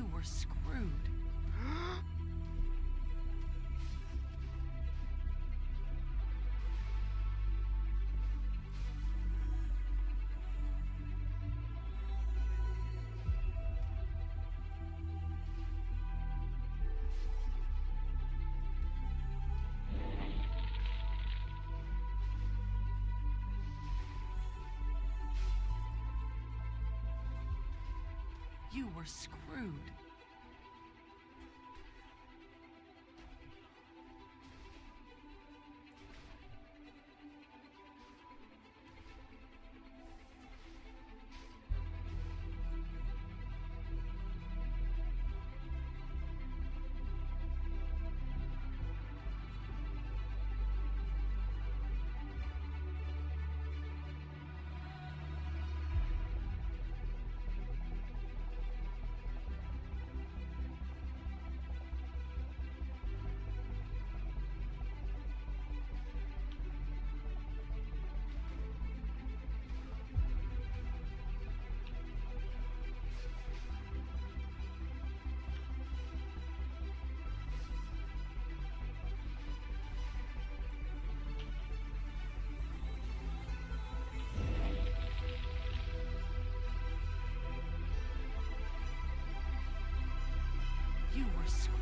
You were screwed. You were screwed. You were screwed.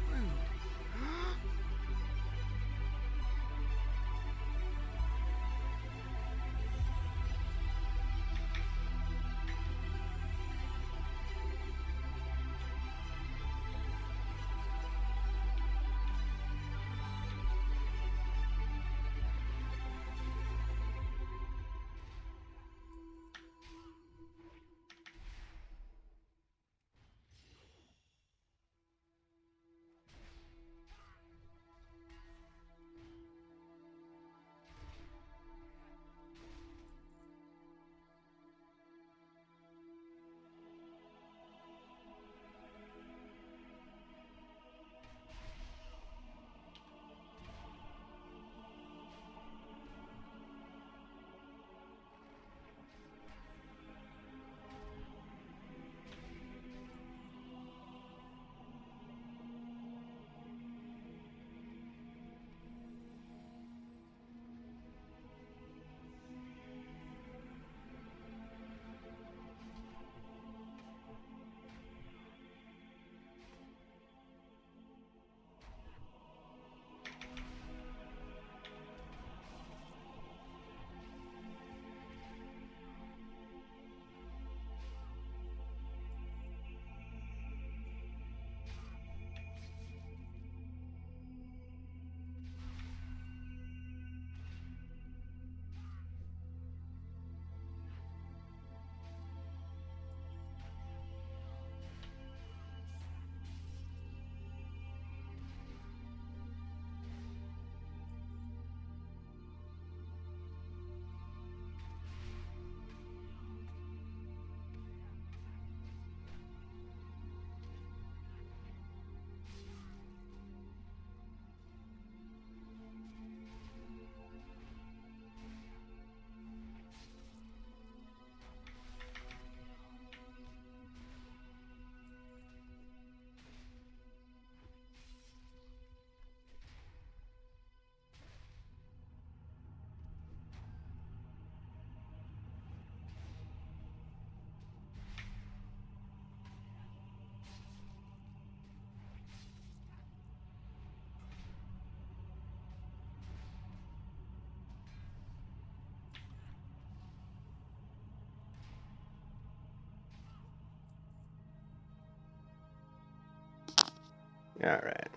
Alright.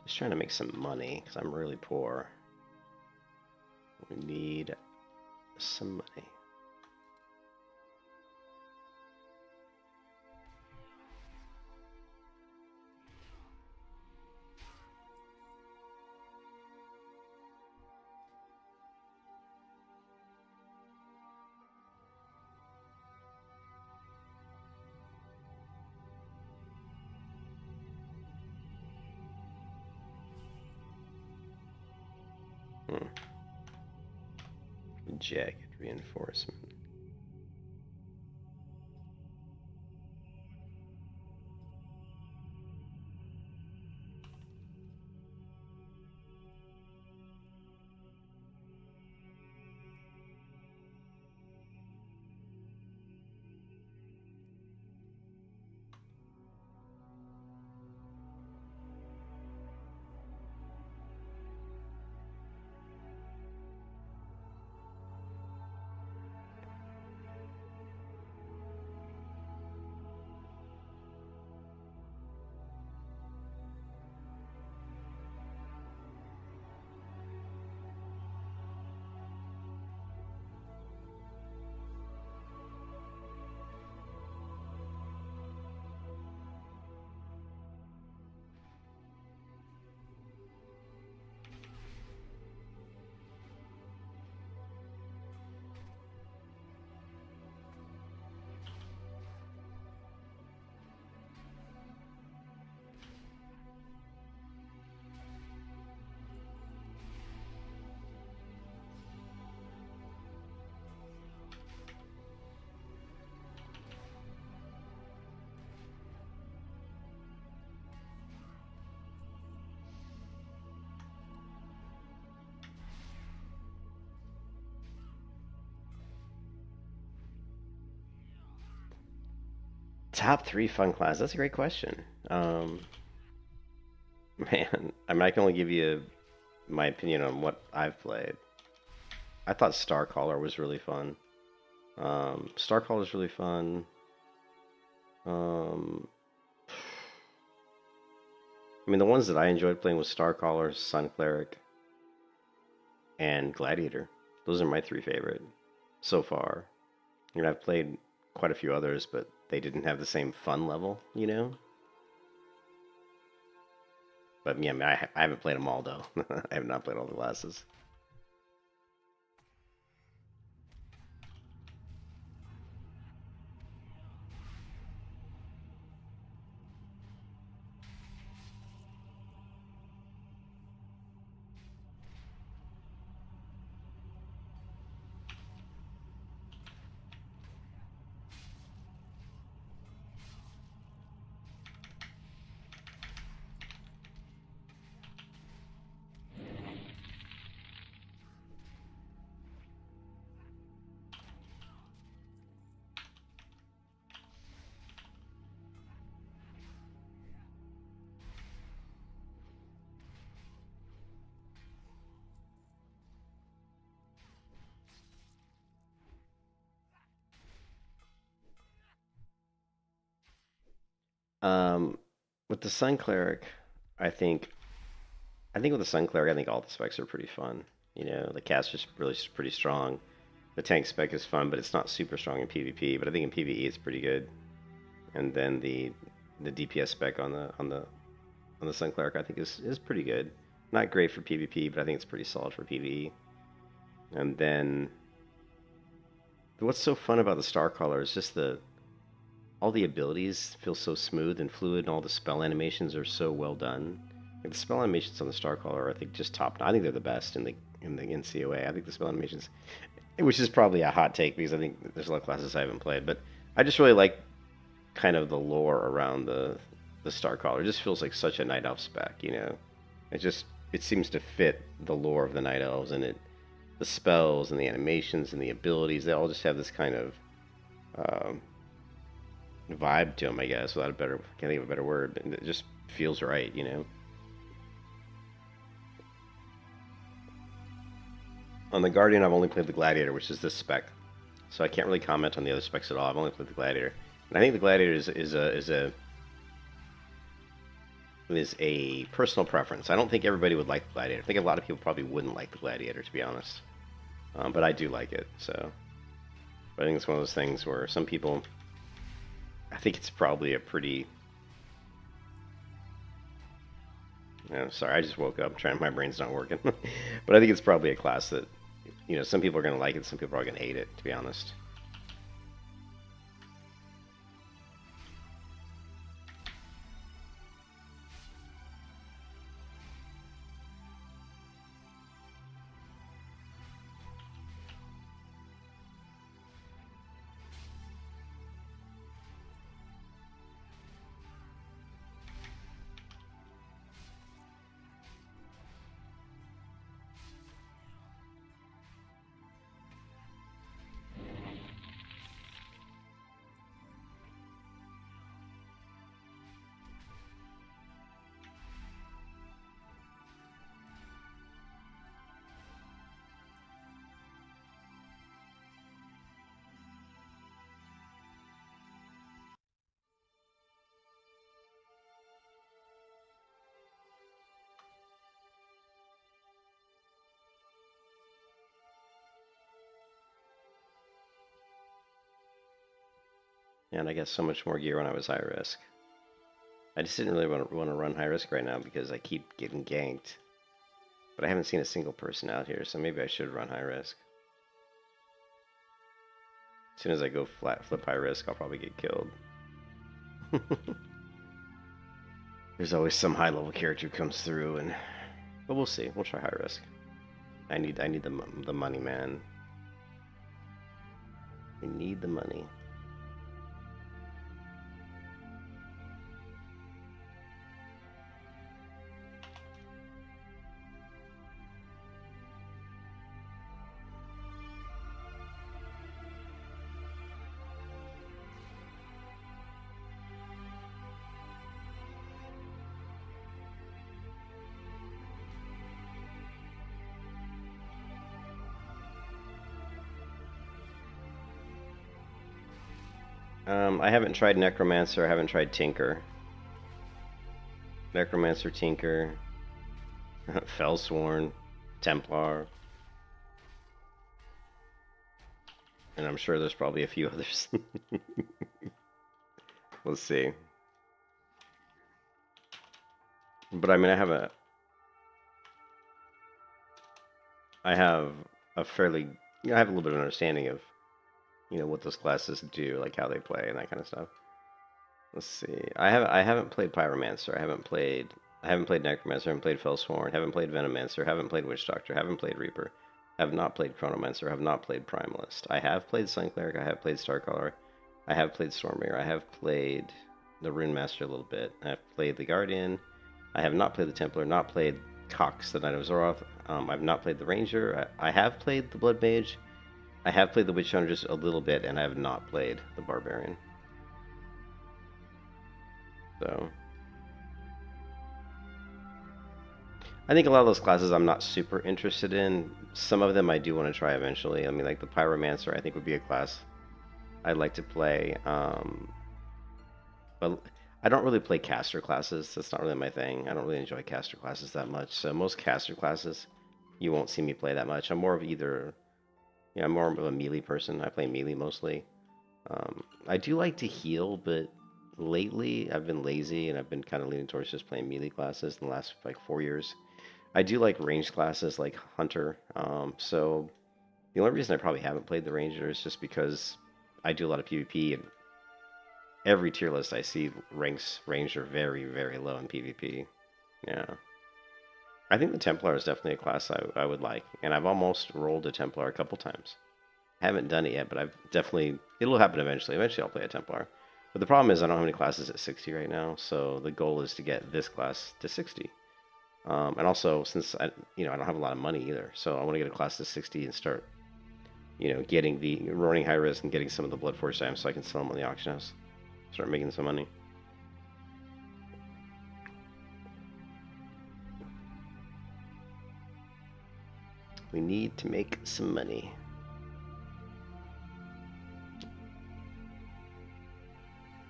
Just trying to make some money, because I'm really poor. We need some money. Jagged reinforcement. Top 3 fun class. That's a great question. Man, I mean, I can only give you my opinion on what I've played. I thought Starcaller was really fun. Starcaller is really fun. I mean, the ones that I enjoyed playing was Starcaller, Sun Cleric, and Gladiator. Those are my 3 favorite so far. I mean, I've played quite a few others, but they didn't have the same fun level, you know? But yeah, I mean, I haven't played them all, though. I have not played all the classes. Um, with the Sun Cleric, I think with the Sun Cleric, I think all the specs are pretty fun. You know, the cast is really pretty strong. The tank spec is fun, but it's not super strong in PvP. But I think in PvE it's pretty good. And then the DPS spec on the Sun Cleric I think is pretty good. Not great for PvP, but I think it's pretty solid for PvE. And then what's so fun about the Starcaller is just all the abilities feel so smooth and fluid, and all the spell animations are so well done. Like the spell animations on the Starcaller are, I think, just top. I think they're the best in the COA. I think the spell animations, which is probably a hot take because I think there's a lot of classes I haven't played, but I just really like kind of the lore around the Starcaller. It just feels like such a Night Elf spec, you know. It seems to fit the lore of the Night Elves, and the spells and the animations and the abilities, they all just have this kind of vibe to them, I guess, can't think of a better word, but it just feels right, you know. On the Guardian, I've only played the Gladiator, which is this spec, so I can't really comment on the other specs at all. I've only played the Gladiator, and I think the Gladiator is a personal preference. I don't think everybody would like the Gladiator. I think a lot of people probably wouldn't like the Gladiator, to be honest, but I do like it. So, but I think it's one of those things where some people, I think it's probably a pretty. Sorry, I just woke up. My brain's not working. But I think it's probably a class that, you know, some people are going to like it, some people are going to hate it, to be honest. And I got so much more gear when I was high risk. I just didn't really want to run high risk right now because I keep getting ganked. But I haven't seen a single person out here, so maybe I should run high risk. As soon as I go flip high risk, I'll probably get killed. There's always some high level character who comes through, but we'll see. We'll try high risk. I need the money, man. We need the money. I haven't tried Necromancer. I haven't tried Tinker. Necromancer, Tinker, Fellsworn, Templar, and I'm sure there's probably a few others. Let's see. But I mean, I have a fairly, I have a little bit of understanding of, what those classes do, like how they play and that kind of stuff. Let's see. I haven't played Pyromancer. I haven't played Necromancer. I haven't played Fellsworn. Haven't played Venomancer. Haven't played Witch Doctor. Haven't played Reaper. Have not played Chronomancer. Have not played Primalist. I have played Sun Cleric. I have played Starcaller. I have played Stormbringer. I have played the Rune Master a little bit. I have played the Guardian. I have not played the Templar. Not played Cox, the Knight of Azeroth. I've not played the Ranger. I have played the Blood Mage. I have played the Witch Hunter just a little bit, and I have not played the Barbarian. So I think a lot of those classes I'm not super interested in. Some of them I do want to try eventually. I mean, like the Pyromancer I think would be a class I'd like to play. But I don't really play caster classes. That's not really my thing. I don't really enjoy caster classes that much. So most caster classes you won't see me play that much. I'm more of either, I'm more of a melee person. I play melee mostly. I do like to heal, but lately I've been lazy and I've been kind of leaning towards just playing melee classes in the last like 4 years. I do like ranged classes like Hunter. So the only reason I probably haven't played the Ranger is just because I do a lot of PvP, and every tier list I see ranks Ranger very, very low in PvP. Yeah. I think the Templar is definitely a class I would like, and I've almost rolled a Templar a couple times. I haven't done it yet, but I've definitely, it'll happen eventually. Eventually I'll play a Templar. But the problem is I don't have any classes at 60 right now, so the goal is to get this class to 60. And also, since I don't have a lot of money either, so I want to get a class to 60 and start, getting running high risk and getting some of the Blood Force items so I can sell them on the auction house. Start making some money. We need to make some money.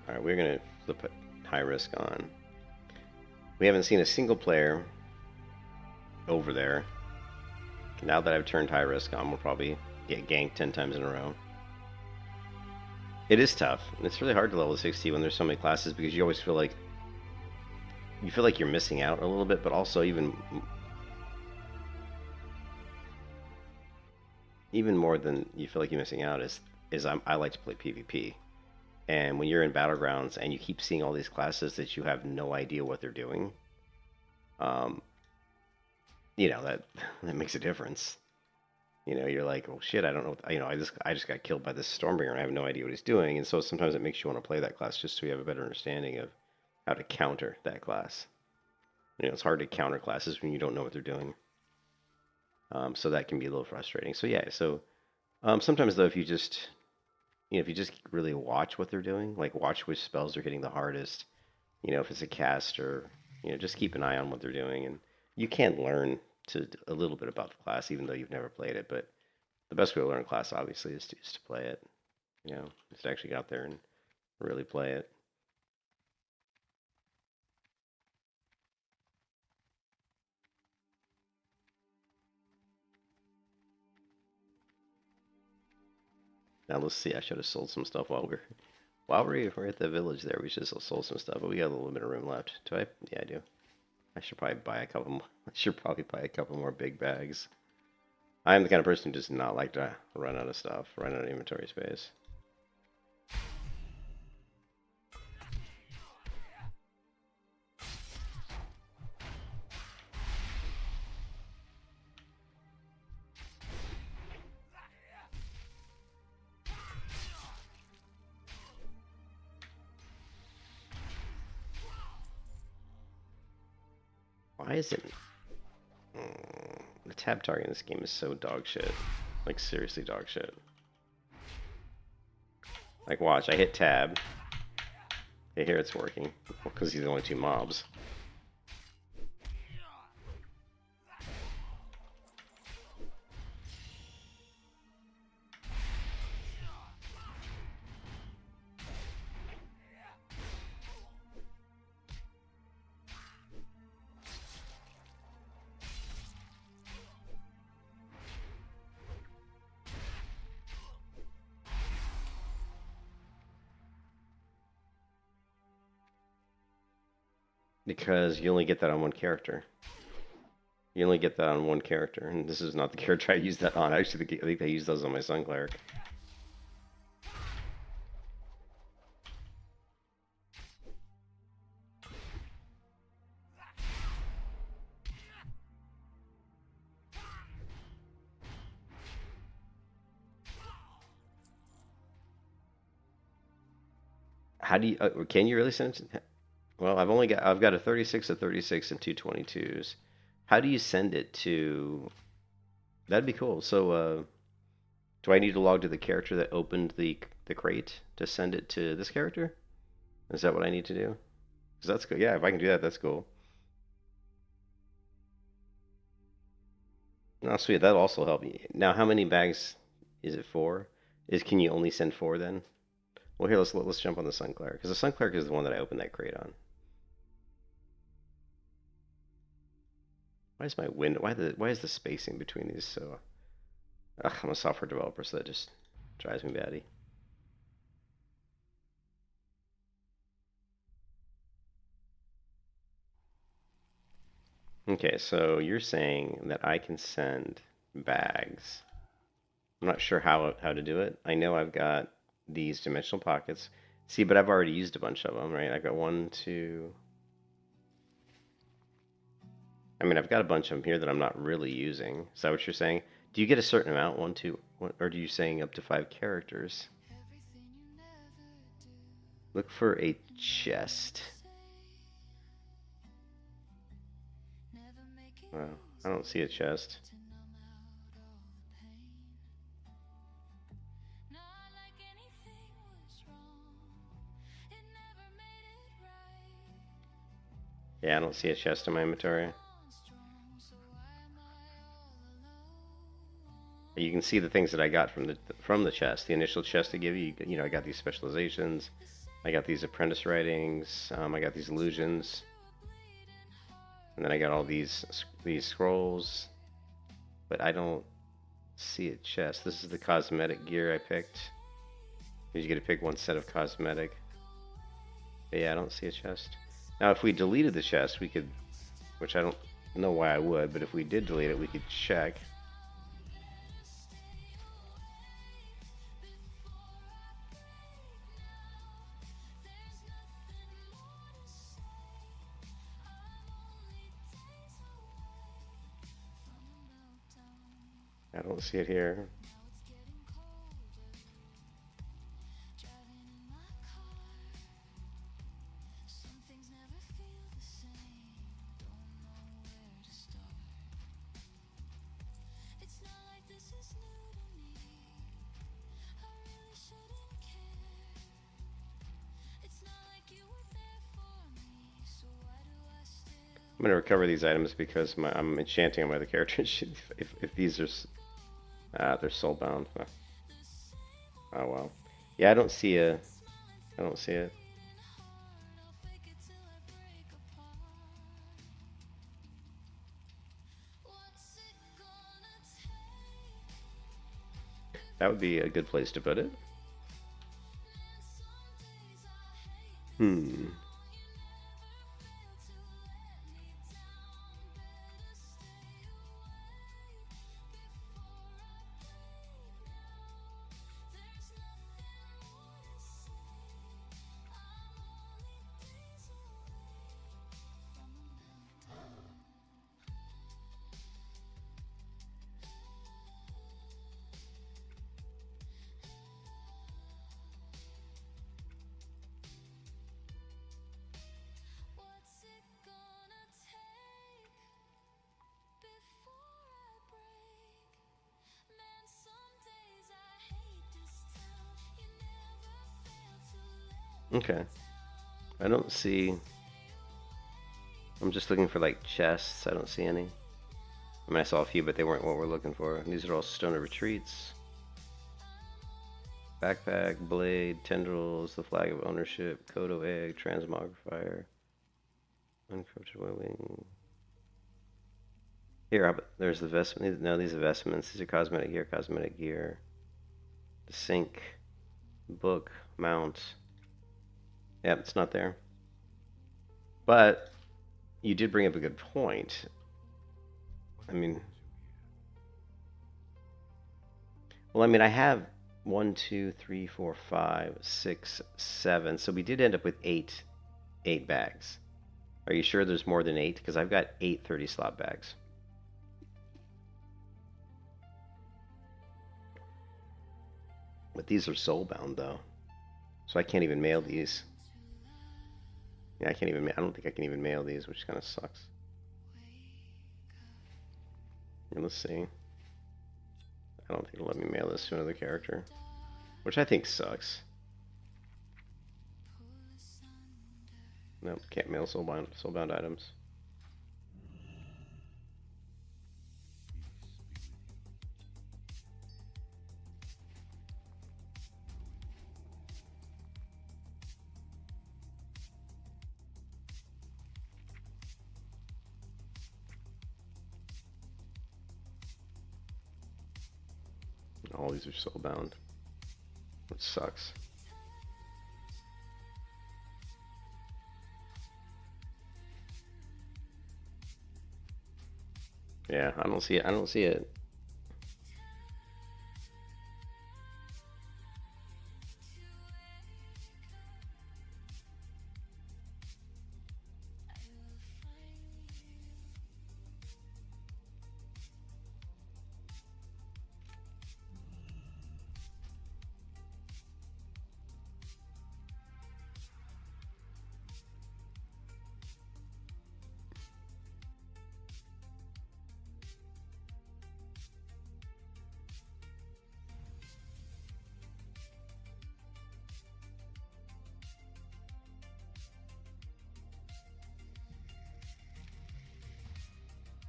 Alright, we're going to flip high risk on. We haven't seen a single player over there. Now that I've turned high risk on, we'll probably get ganked 10 times in a row. It is tough. It's really hard to level 60 when there's so many classes, because you always feel like you're missing out a little bit, but also even more than you feel like you're missing out is I like to play PvP. And when you're in Battlegrounds and you keep seeing all these classes that you have no idea what they're doing, that makes a difference. You're like, oh shit, I don't know. I just got killed by this Stormbringer and I have no idea what he's doing. And so sometimes it makes you want to play that class just so you have a better understanding of how to counter that class. It's hard to counter classes when you don't know what they're doing. So that can be a little frustrating. So yeah, sometimes though, if you just really watch what they're doing, like watch which spells are hitting the hardest, if it's a cast, or just keep an eye on what they're doing, and you can learn a little bit about the class even though you've never played it. But the best way to learn a class obviously is to play it, just to actually get out there and really play it. Now let's see. I should have sold some stuff while we're at the village there. We should have sold some stuff, but we got a little bit of room left. Do I? Yeah, I do. I should probably buy a couple more. I should probably buy a couple more big bags. I'm the kind of person who does not like to run out of stuff, run out of inventory space. Why is it... the tab target in this game is so dog shit. Like, seriously dog shit. Like, watch, I hit tab. Okay, here it's working. Because these are only 2 mobs. Because you only get that on one character. You only get that on one character, and this is not the character I use that on. Actually, I think I use those on my Sun Cleric. How do you? Can you really send it? Well, I've got a 36, a 36, and two 22s. How do you send it to? That'd be cool. So, do I need to log to the character that opened the crate to send it to this character? Is that what I need to do? Because that's good. Yeah, if I can do that, that's cool. Oh, sweet. That'll also help me. Now, how many bags is it for? Can you only send 4 then? Well, here let's jump on the Sun Cleric because the Sun Cleric is the one that I opened that crate on. Why is my window? Why is the spacing between these so? Ugh, I'm a software developer, so that just drives me batty. Okay, so you're saying that I can send bags. I'm not sure how to do it. I know I've got these dimensional pockets. See, but I've already used a bunch of them, right? I've got 1, 2. I mean, I've got a bunch of them here that I'm not really using. Is that what you're saying? Do you get a certain amount? 1, 2, or do you saying up to 5 characters? Look for a chest. Wow, I don't see a chest. Yeah, I don't see a chest in my inventory. You can see the things that I got from the chest, the initial chest they give you. You know, I got these specializations, I got these apprentice writings, I got these illusions, and then I got all these scrolls. But I don't see a chest. This is the cosmetic gear I picked. You get to pick 1 set of cosmetic. But yeah, I don't see a chest. Now, if we deleted the chest, we could, which I don't know why I would, but if we did delete it, we could check. I don't see it here. I'm going to recover these items because I'm enchanting on my other characters. if these are they're soulbound. Oh well. Yeah, I don't see it. That would be a good place to put it. Okay. I don't see. I'm just looking for like chests. I don't see any. I mean, I saw a few, but they weren't what we're looking for. These are all Stone of Retreats. Backpack, blade, tendrils, the flag of ownership, Kodo egg, transmogrifier, uncorrupted wing. Here, there's the vestment. No, these are vestments. These are cosmetic gear, cosmetic gear. The sink, book, mount. Yep, it's not there. But you did bring up a good point. I mean, well, I mean, I have 1, 2, 3, 4, 5, 6, 7. So we did end up with eight bags. Are you sure there's more than 8? Because I've got 8 30-slot bags. But these are soulbound, though. So I can't even mail these. Yeah, I can't even. I don't think I can even mail these, which kind of sucks. And let's see. I don't think it'll let me mail this to another character, which I think sucks. Nope, can't mail soulbound items. All these are soulbound, which sucks. Yeah, I don't see it. I don't see it.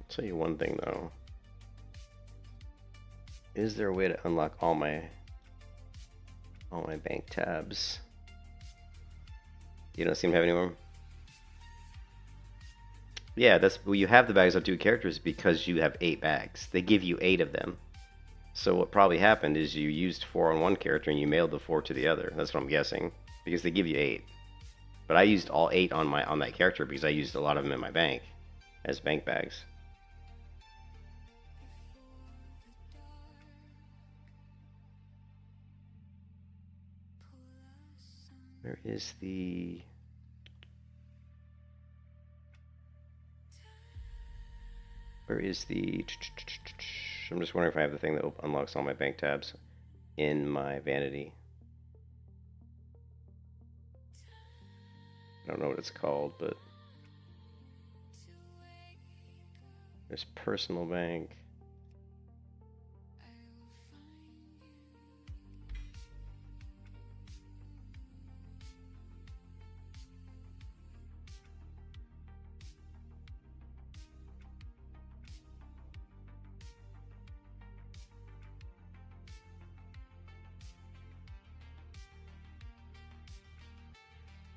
I'll tell you one thing though. Is there a way to unlock all my bank tabs? You don't seem to have any more. Yeah, that's well, you have the bags of 2 characters because you have 8 bags. They give you 8 of them. So what probably happened is you used 4 on one character and you mailed the 4 to the other. That's what I'm guessing, because they give you 8. But I used all 8 on that character because I used a lot of them in my bank as bank bags. Where is the... Where is the... I'm just wondering if I have the thing that unlocks all my bank tabs in my vanity. I don't know what it's called, but... There's personal bank.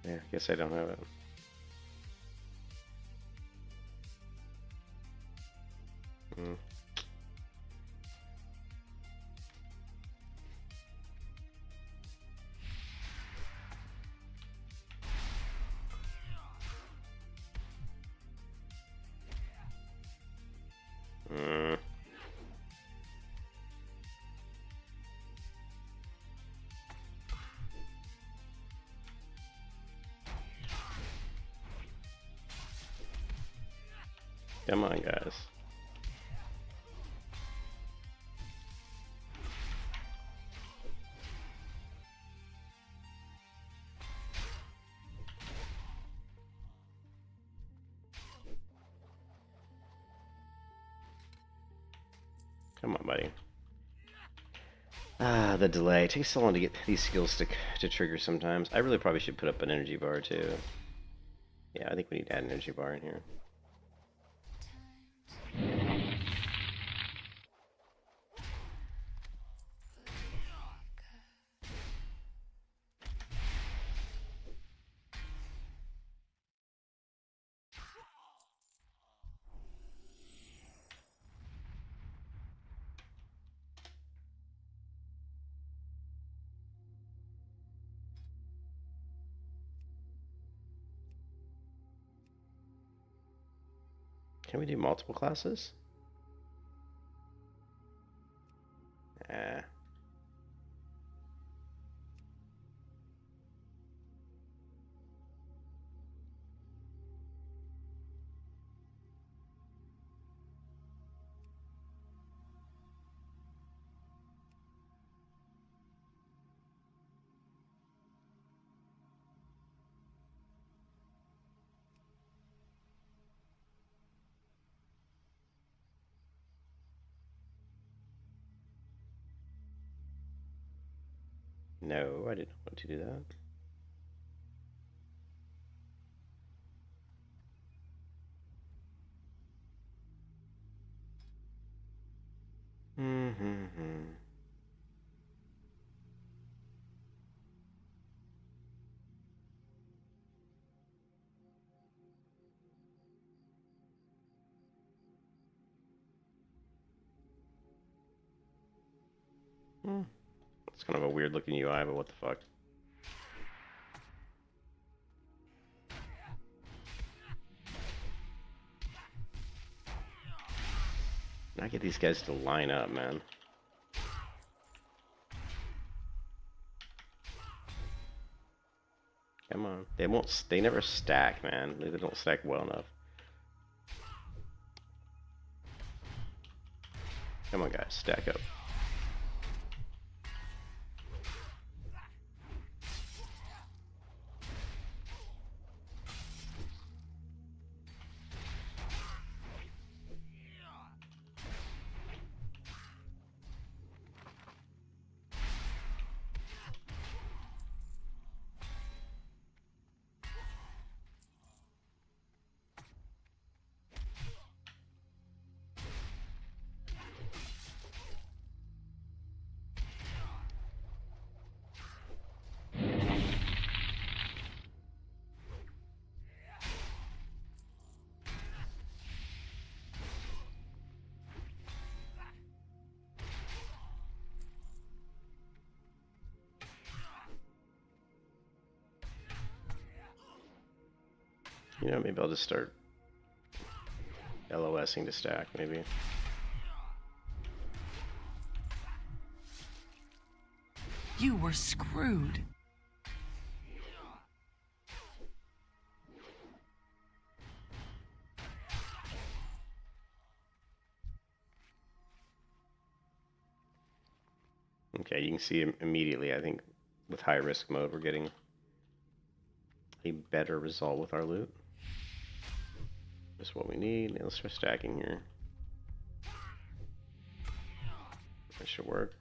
Yeah, I guess I don't have it. Hmm. Hmm. Come on, guys. Come on, buddy. Ah, the delay. It takes so long to get these skills to trigger sometimes. I really probably should put up an energy bar, too. Yeah, I think we need to add an energy bar in here. Can we do multiple classes? Eh. No, I didn't want to do that. Mm-hmm. It's kind of a weird looking UI, but what the fuck? I get these guys to line up, man. Come on. They won't. They never stack, man. They don't stack well enough. Come on, guys. Stack up. You know, maybe I'll just start LOSing to stack, maybe. You were screwed. Okay, you can see immediately, I think, with high risk mode, we're getting a better result with our loot. Just what we need. Let's start stacking here. That should work.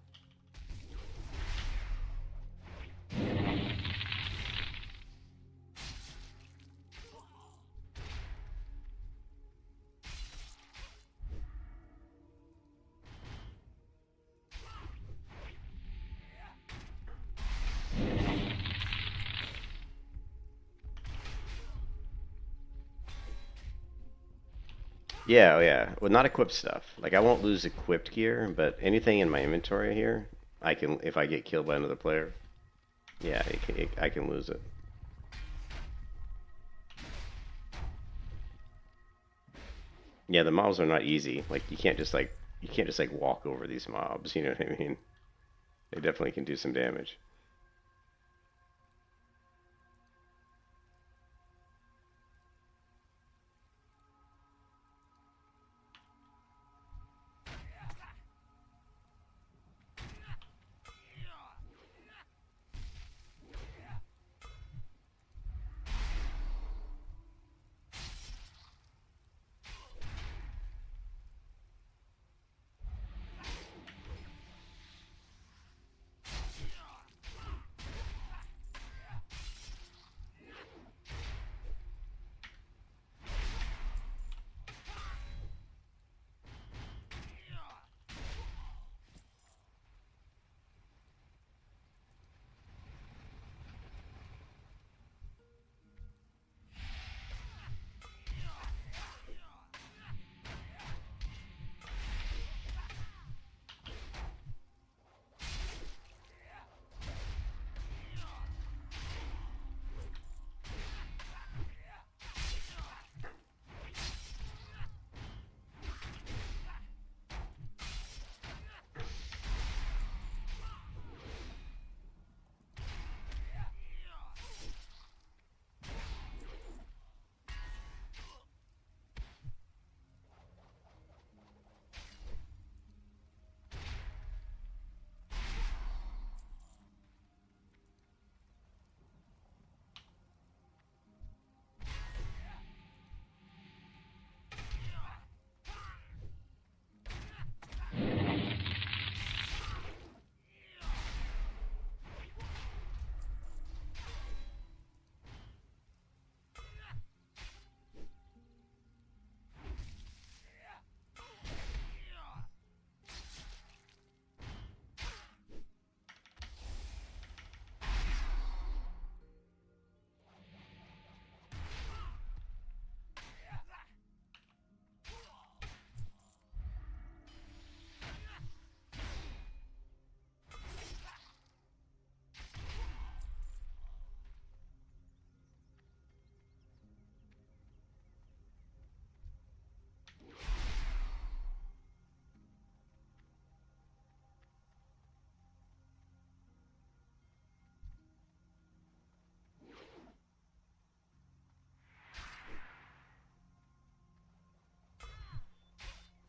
Yeah, yeah. Well, not equipped stuff. Like, I won't lose equipped gear, but anything in my inventory here, I can, if I get killed by another player, yeah, I can lose it. Yeah, the mobs are not easy. Like, you can't just like walk over these mobs. You know what I mean? They definitely can do some damage.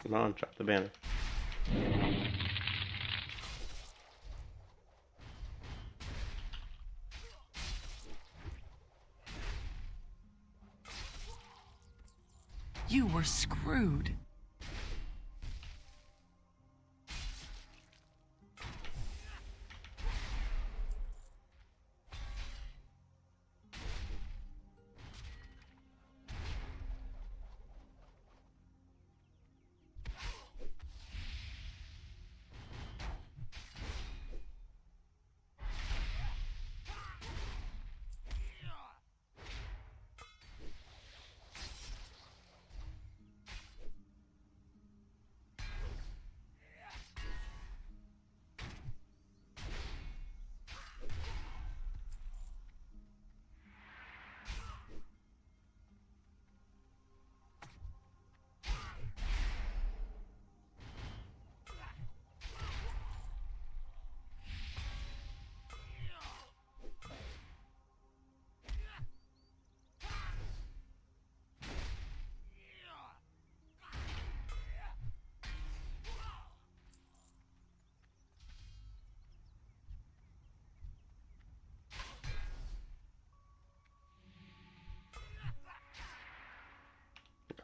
Come on, drop the banner. You were screwed.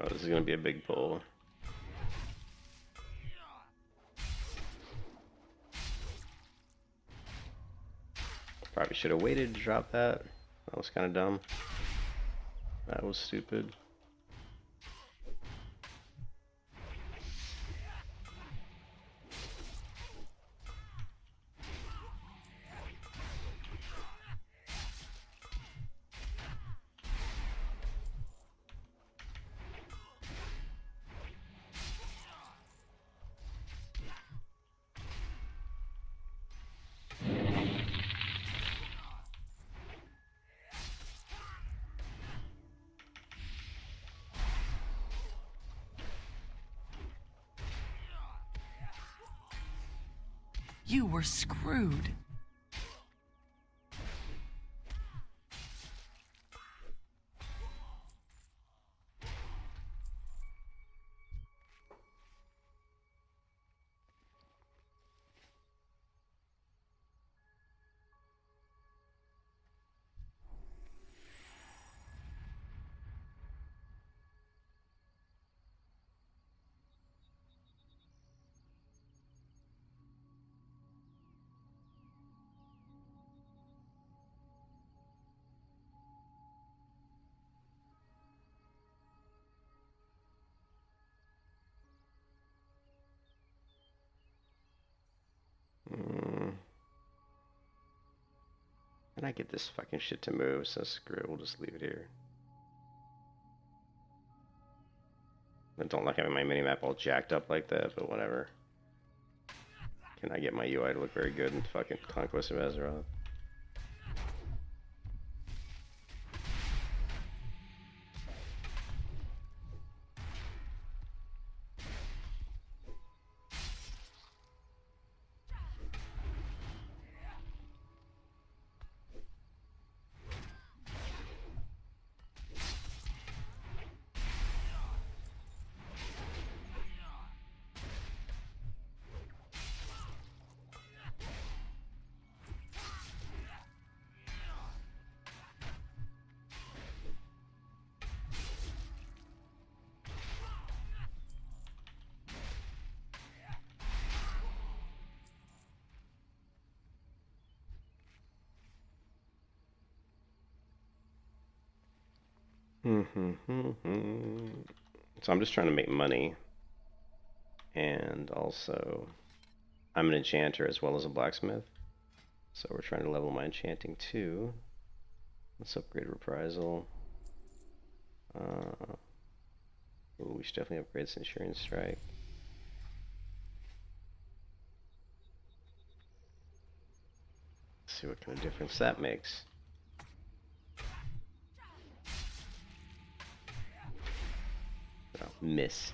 Oh, this is gonna be a big pull. Probably should have waited to drop that. That was kind of dumb. That was stupid. You were screwed. And I get this fucking shit to move, so screw it, we'll just leave it here. I don't like having my minimap all jacked up like that, but whatever. Can I get my UI to look very good in fucking Conquest of Azeroth? So I'm just trying to make money. And also, I'm an enchanter as well as a blacksmith. So we're trying to level my enchanting too. Let's upgrade reprisal. Ooh, we should definitely upgrade Centurion Strike. Let's see what kind of difference that makes. Oh, miss.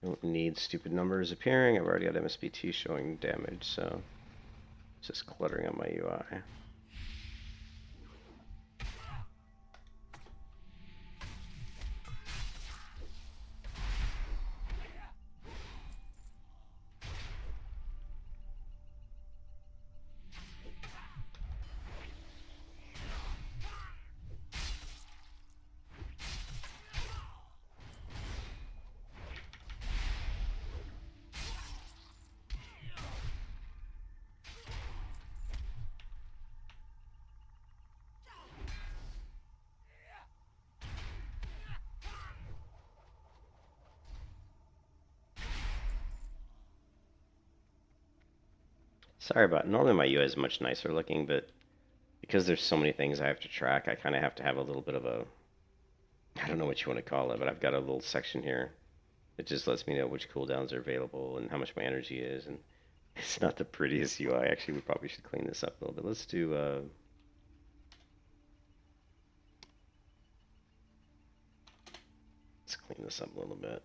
Don't need stupid numbers appearing. I've already got MSB2 showing damage, so it's just cluttering on my UI. Sorry about normally my UI is much nicer looking, but because there's so many things I have to track, I kind of have to have a little bit of a, I don't know what you want to call it, but I've got a little section here that just lets me know which cooldowns are available and how much my energy is, and it's not the prettiest UI. Actually, we probably should clean this up a little bit. Let's do, let's clean this up a little bit.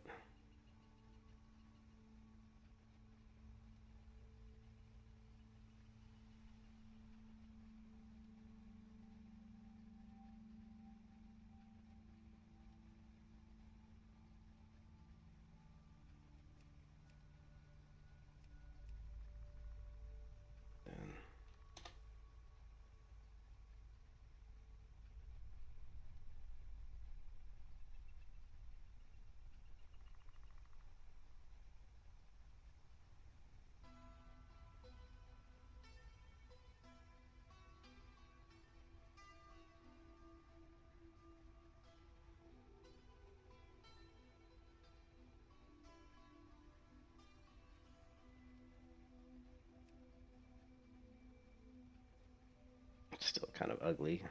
Still kind of ugly.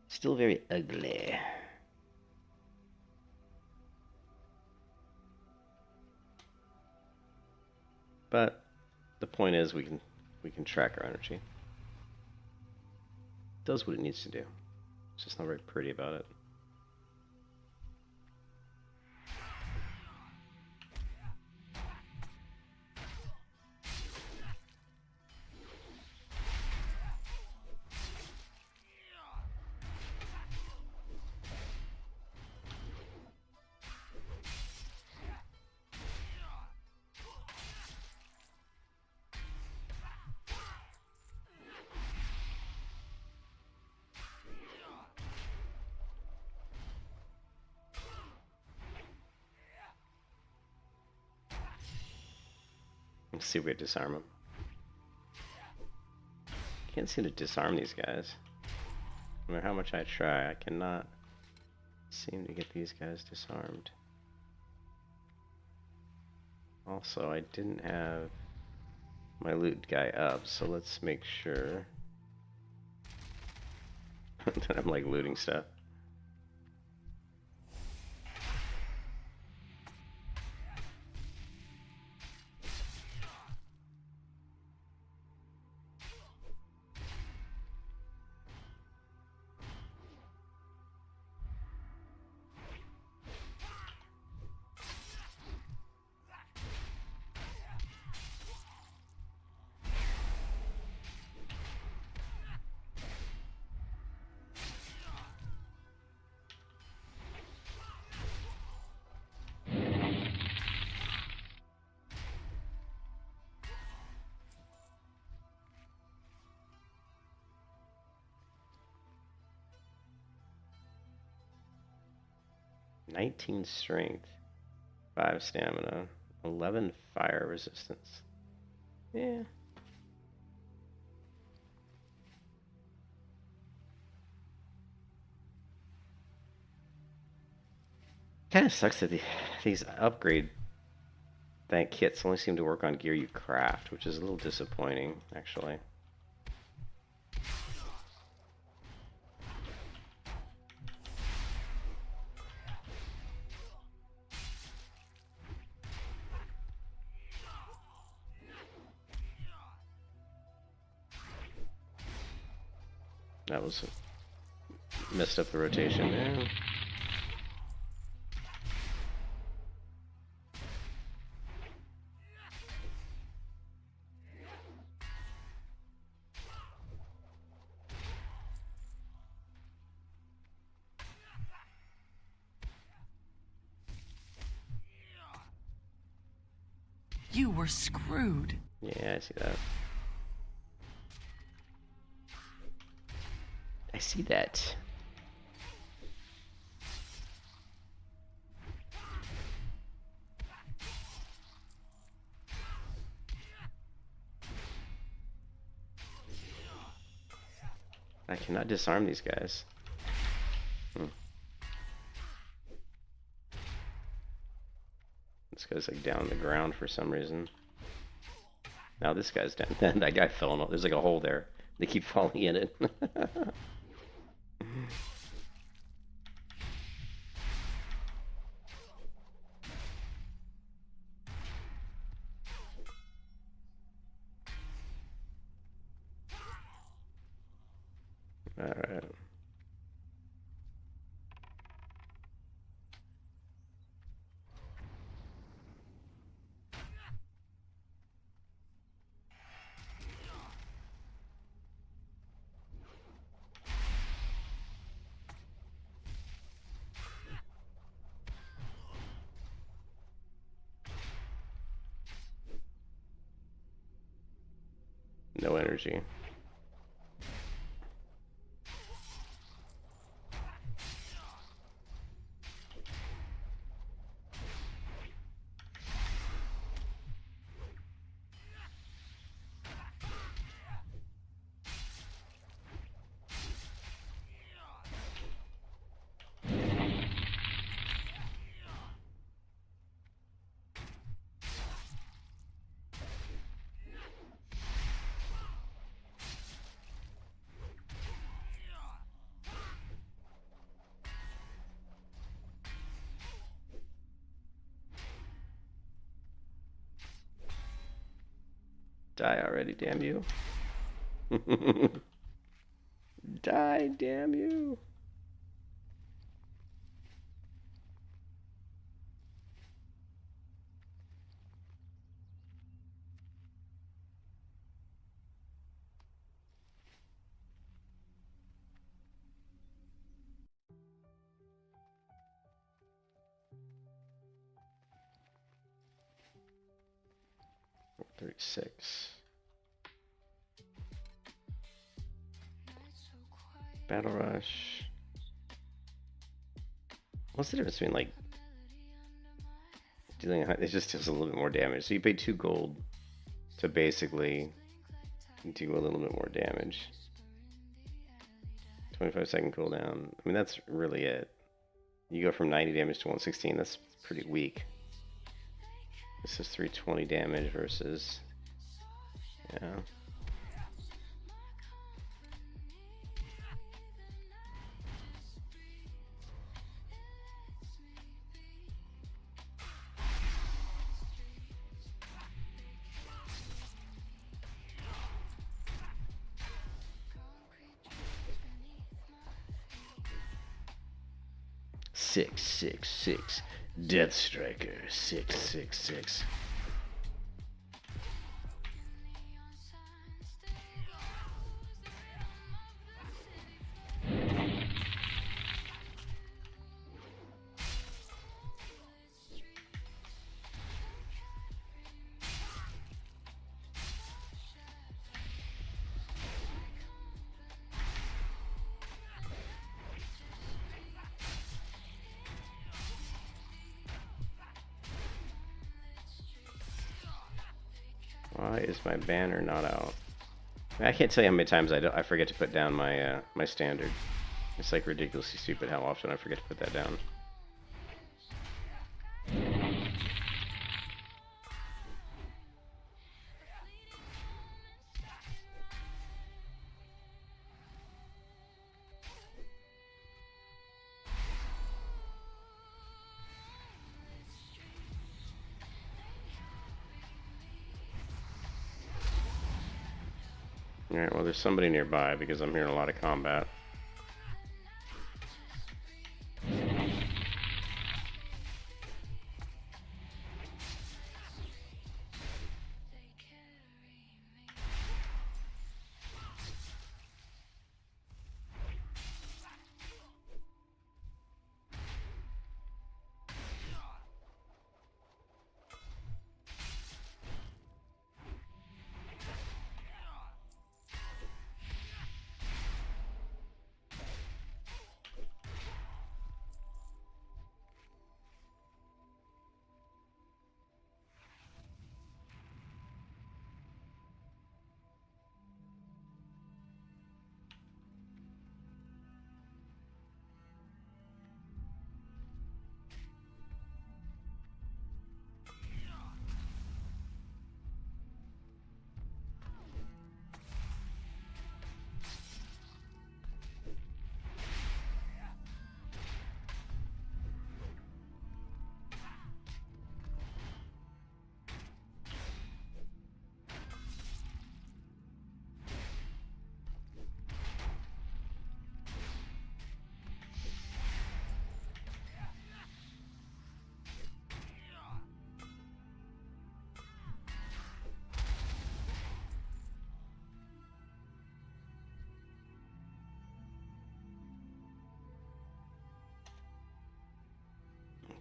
Still very ugly. But the point is we can track our energy. It does what it needs to do. It's just not very pretty about it. Let's see if we can disarm them. Can't seem to disarm these guys. No matter how much I try, I cannot seem to get these guys disarmed. Also, I didn't have my loot guy up, so let's make sure that I'm like looting stuff. "19 strength, 5 stamina, 11 fire resistance." Yeah. Kind of sucks that these upgrade that kits only seem to work on gear you craft, which is a little disappointing, actually. That was messed up the rotation there. You were screwed. Yeah, I see that. I see that. I cannot disarm these guys. This guy's like down on the ground for some reason. Now this guy's down. That guy fell in. There's like a hole there. They keep falling in it. All right. No energy. Die already, damn you. Die, damn you. $36. Battle Rush. What's the difference between like dealing? It just deals a little bit more damage. So you pay 2 gold to basically do a little bit more damage. 25-second cooldown. I mean, that's really it. You go from 90 damage to 116. That's pretty weak. This is 320 damage versus, yeah. Six, 6, 6. Death Striker, 6, 6, 6. Why is my banner not out? I can't tell you how many times I forget to put down my my standard. It's like ridiculously stupid how often I forget to put that down. Alright, well there's somebody nearby because I'm hearing a lot of combat.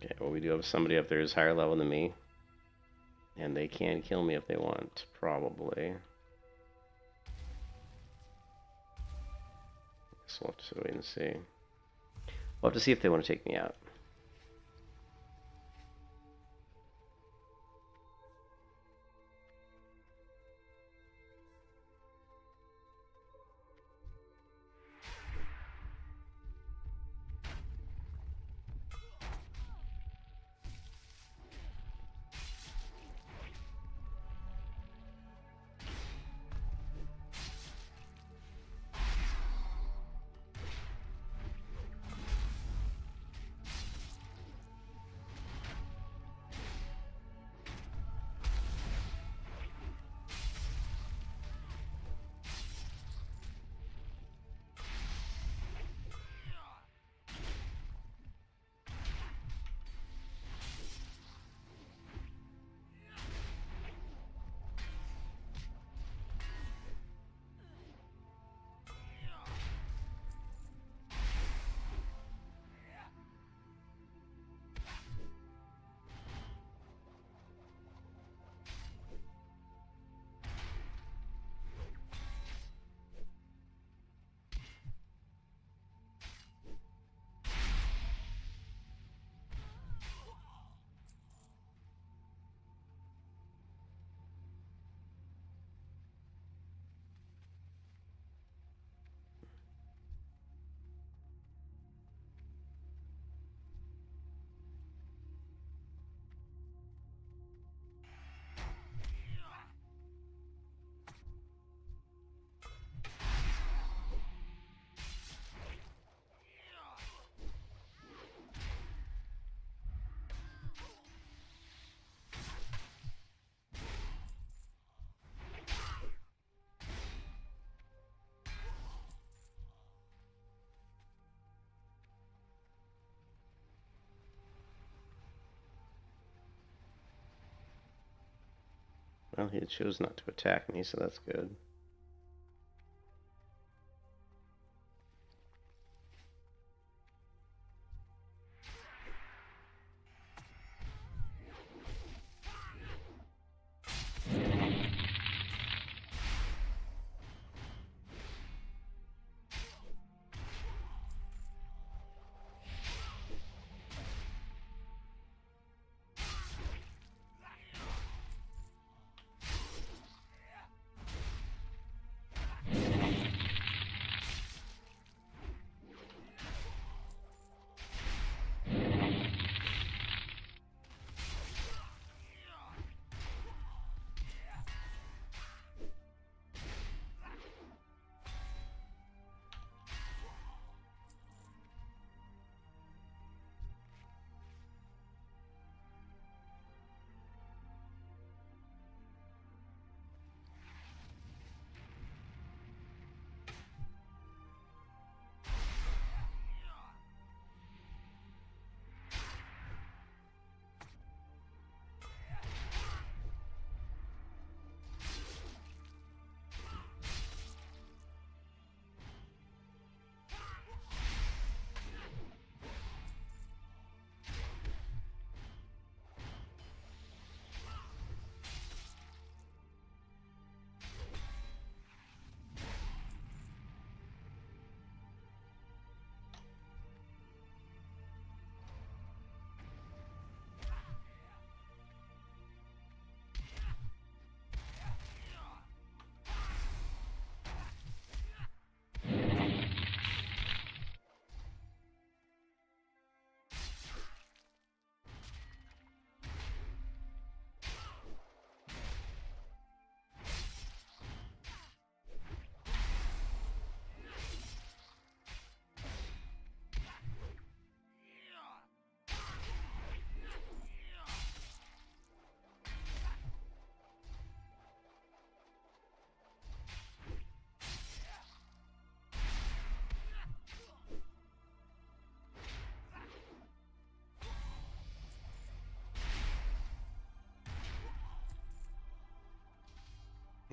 Okay, well we do have somebody up there who's higher level than me. And they can kill me if they want, probably. Guess we'll have to wait and see. We'll have to see if they want to take me out. Well, he chose not to attack me, so that's good.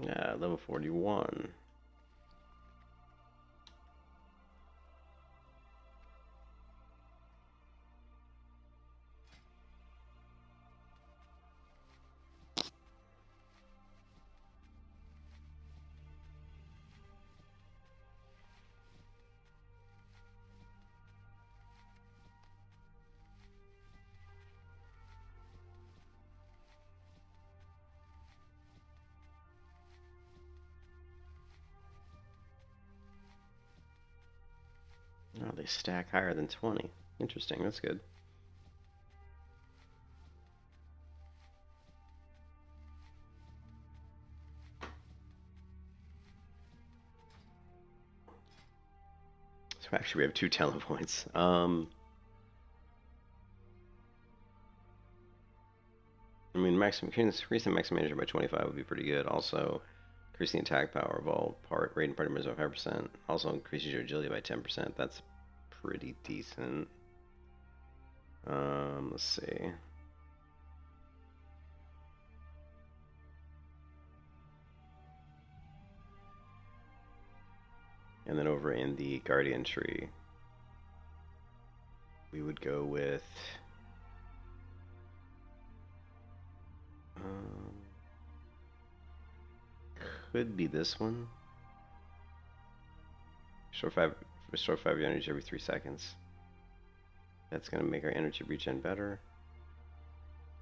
Yeah, level 41. Oh, they stack higher than 20. Interesting, that's good. So actually we have 2 talent points. I mean, increasing maximum manager by 25 would be pretty good. Also, increasing the attack power of all raid and party members by 5%. Also increases your agility by 10%. That's pretty decent. Let's see. And then over in the Guardian tree, we would go with could be this one. Restore 5 energy every 3 seconds. That's gonna make our energy regen better.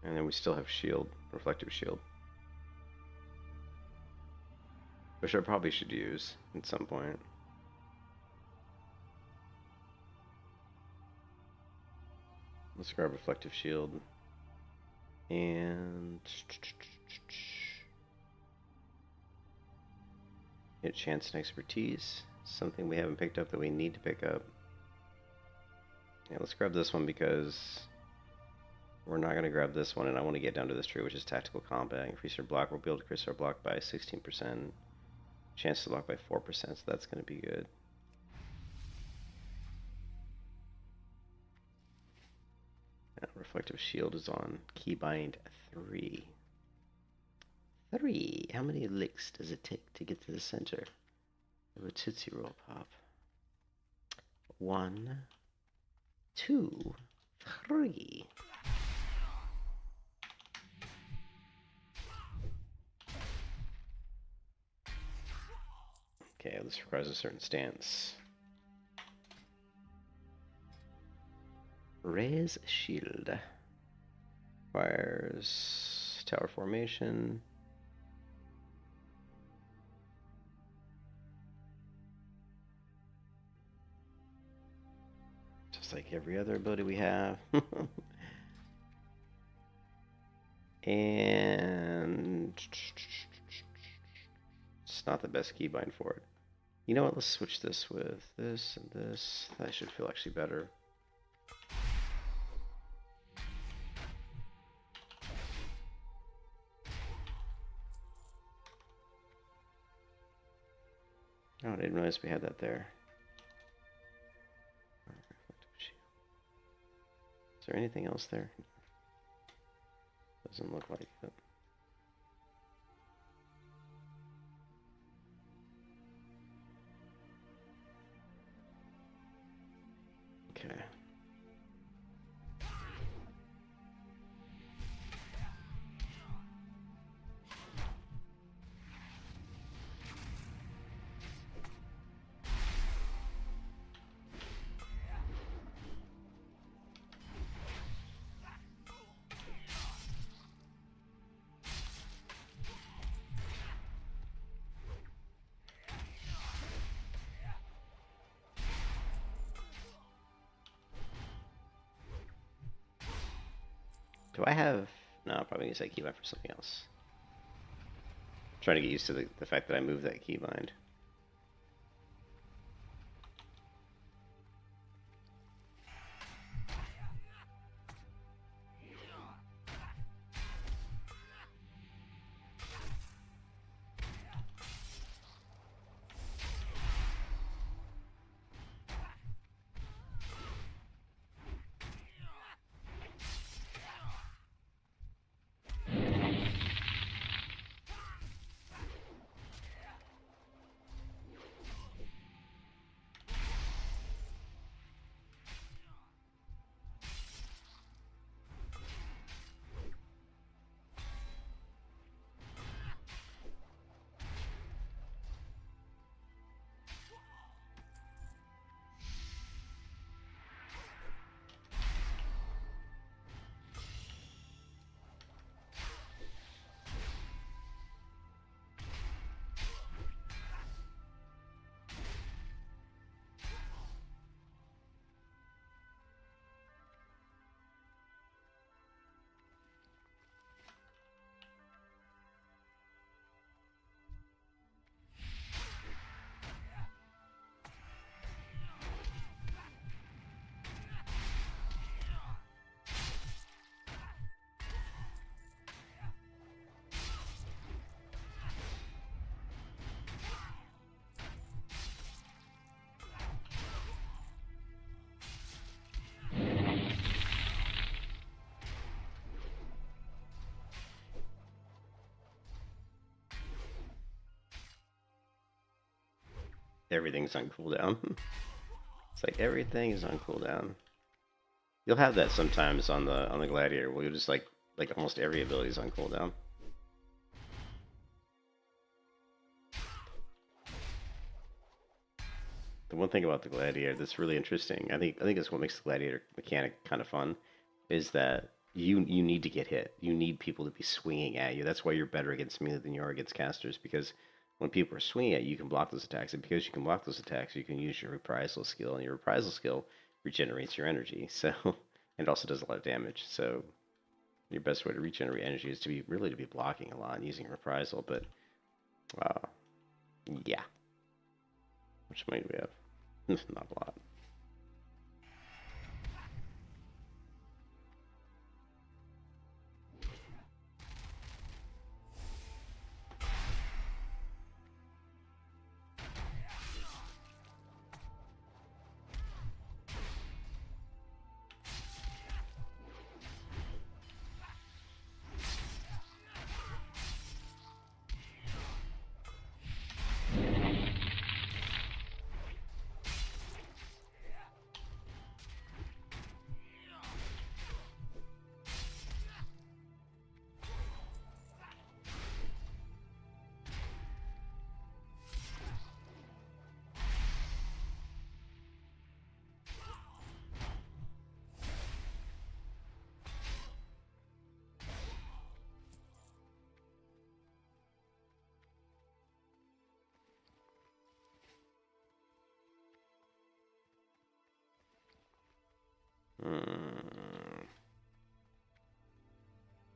And then we still have shield, reflective shield, which I probably should use at some point. Let's grab reflective shield and get chance and expertise. Something we haven't picked up that we need to pick up. Yeah, let's grab this one because we're not going to grab this one, and I want to get down to this tree, which is tactical combat. Increase your block. We'll be able to increase our block by 16%. Chance to block by 4%, so that's going to be good. Reflective shield is on. Keybind 3. 3. How many licks does it take to get to the center of a Tootsie Roll Pop? 1, 2, 3. Okay, this requires a certain stance. Raise shield. Requires tower formation. Just like every other ability we have. And it's not the best keybind for it. You know what? Let's switch this with this and this. That should feel actually better. Oh, I didn't realize we had that there. Is there anything else there? Doesn't look like it. Okay. Do I have... No, I'm probably going to say keybind for something else. I'm trying to get used to the fact that I moved that keybind. everything's on cooldown. It's like everything is on cooldown. You'll have that sometimes on the Gladiator, where you'll just like almost every ability is on cooldown. The one thing about the Gladiator that's really interesting, I think that's what makes the Gladiator mechanic kind of fun, is that you need to get hit. You need people to be swinging at you. That's why you're better against melee than you are against casters, because when people are swinging at you, you can block those attacks, and because you can block those attacks, you can use your reprisal skill, and your reprisal skill regenerates your energy. So, and it also does a lot of damage. So, your best way to regenerate energy is to be blocking a lot and using reprisal. But, yeah. Which money do we have? Not a lot.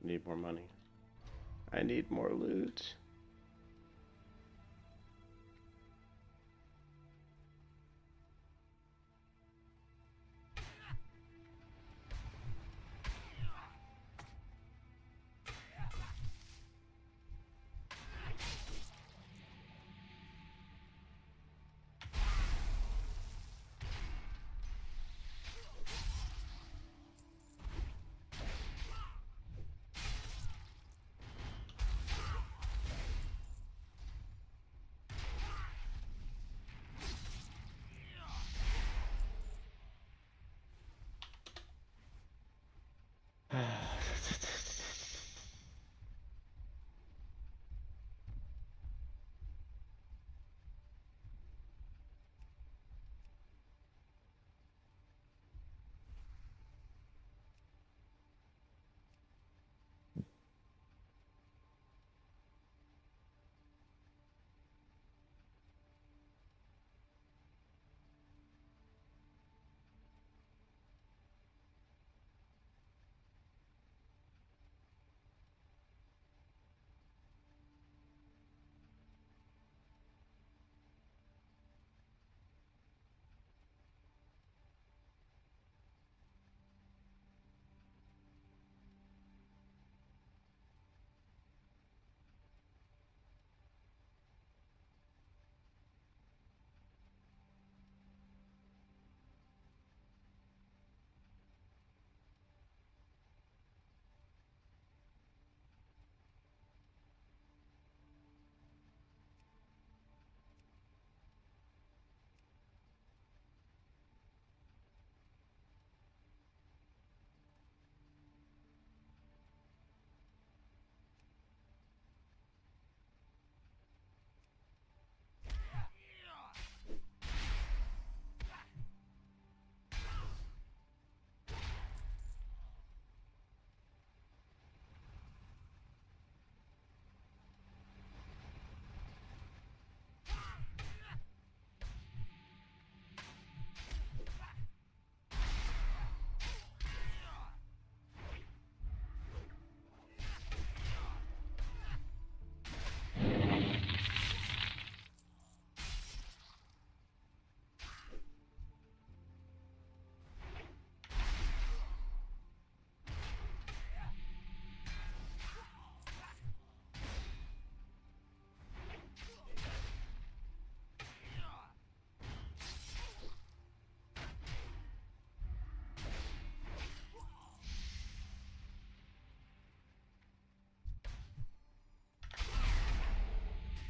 Need more money. I need more loot.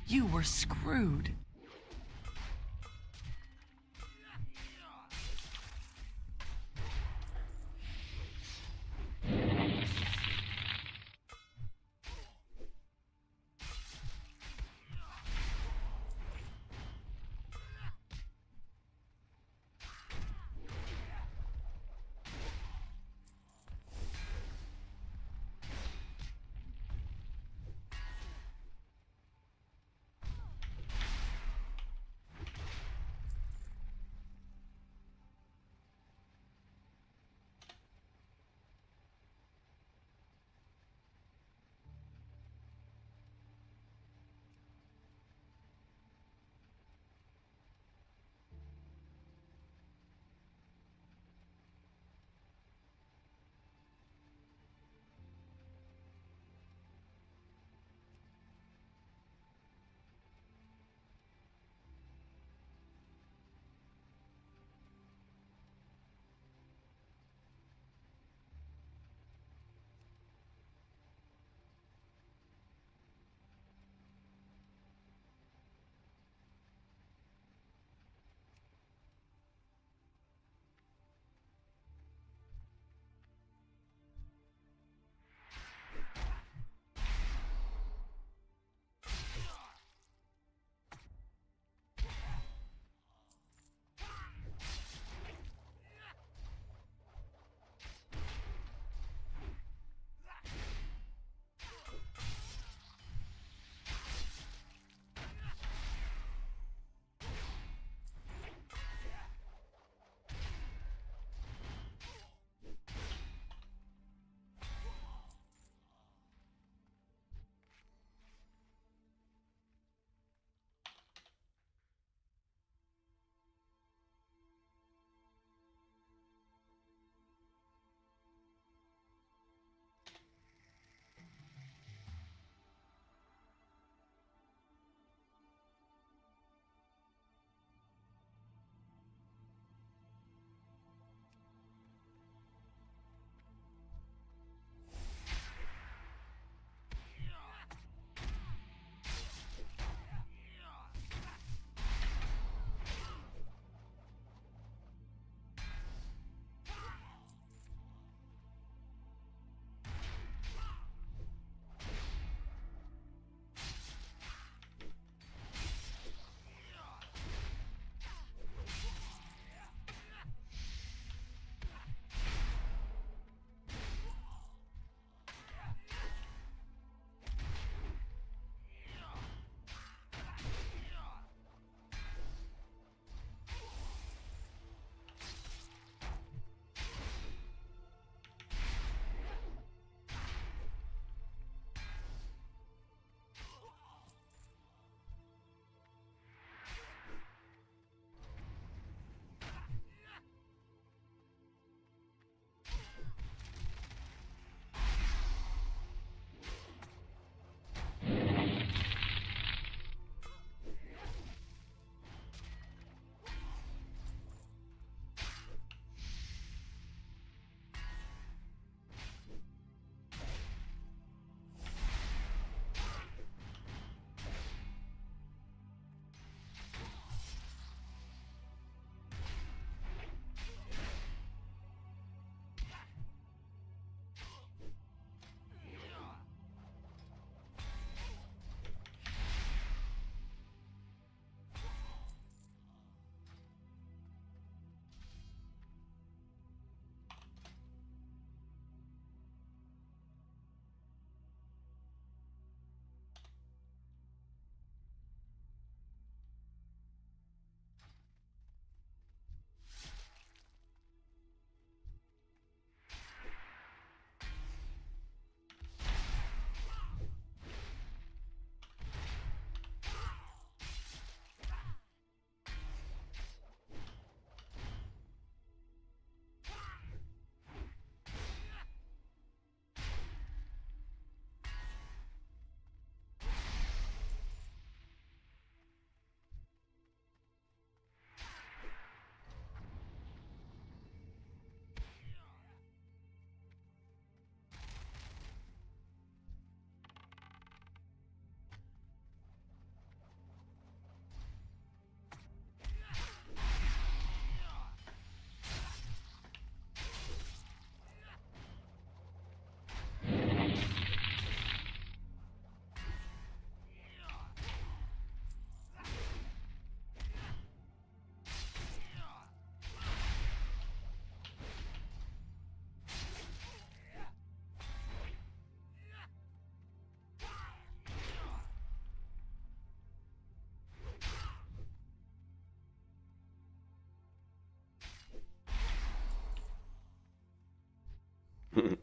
You were screwed.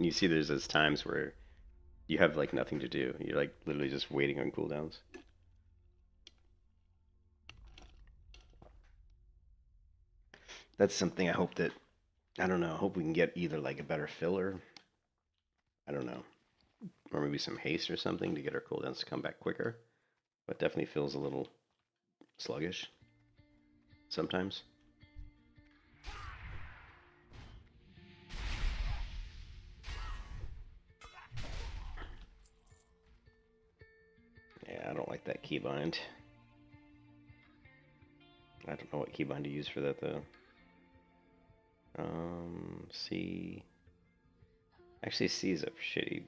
You see there's those times where you have like nothing to do. You're like literally just waiting on cooldowns. That's something I hope that, I don't know, I hope we can get either like a better filler, I don't know, or maybe some haste or something to get our cooldowns to come back quicker. But definitely feels a little sluggish sometimes. Yeah, I don't like that keybind. I don't know what keybind to use for that though. C. Actually, C is a shitty.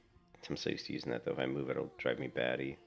I'm so used to using that though. If I move it, it'll drive me batty.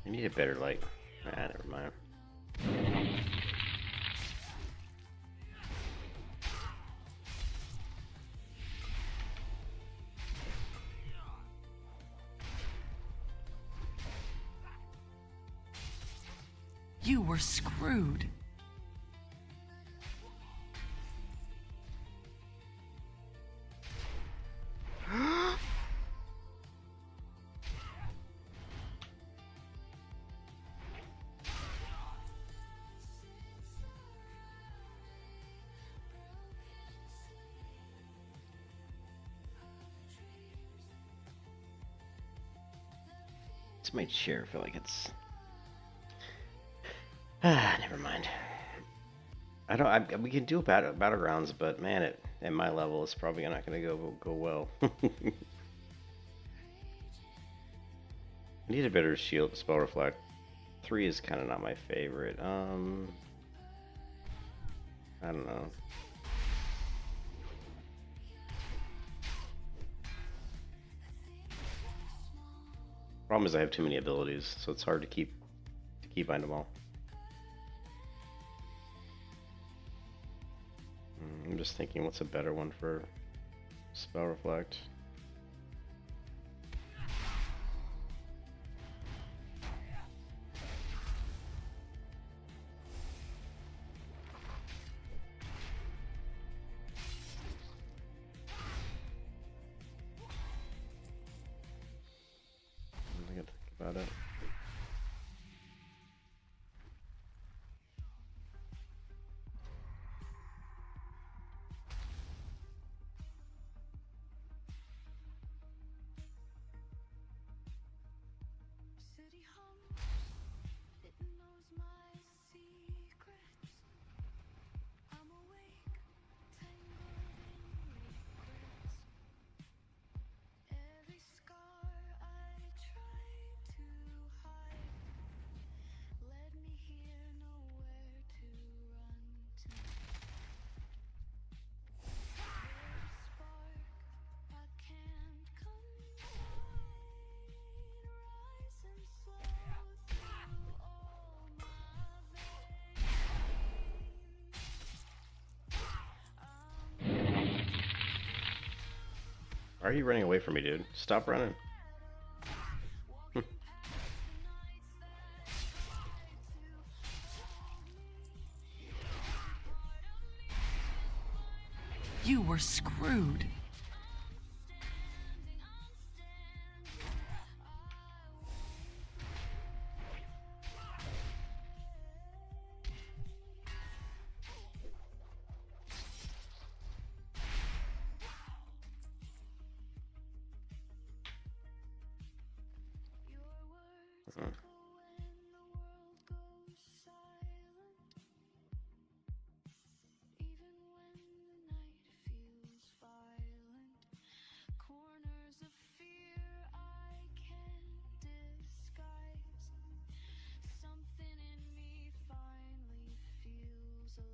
I need a better light. Ah, never mind. You were screwed. It's my chair. I feel like it's. Ah, never mind. I don't. We can do battlegrounds, but man, at my level, it's probably not going to go well. I need a better shield spell reflect. 3 is kind of not my favorite. I don't know. Problem is I have too many abilities, so it's hard to keep behind them all. I'm just thinking, what's a better one for Spell Reflect? I gotta think about it. Why are you running away from me, dude? Stop running. You were screwed.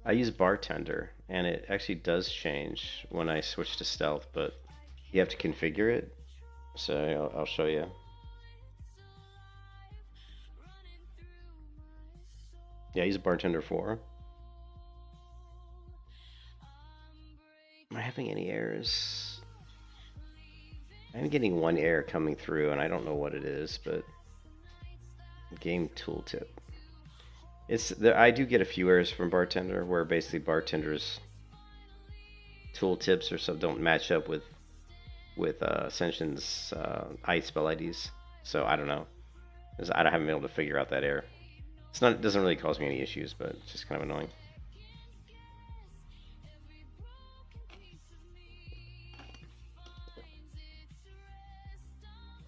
I use Bartender, and it actually does change when I switch to Stealth, but you have to configure it. So I'll show you. Yeah, I use Bartender 4. Am I having any errors? I'm getting one error coming through, and I don't know what it is, but game tooltip. I do get a few errors from Bartender, where basically Bartender's tooltips or stuff don't match up with Ascension's spell IDs. So I don't know. I haven't been able to figure out that error. It doesn't really cause me any issues, but it's just kind of annoying.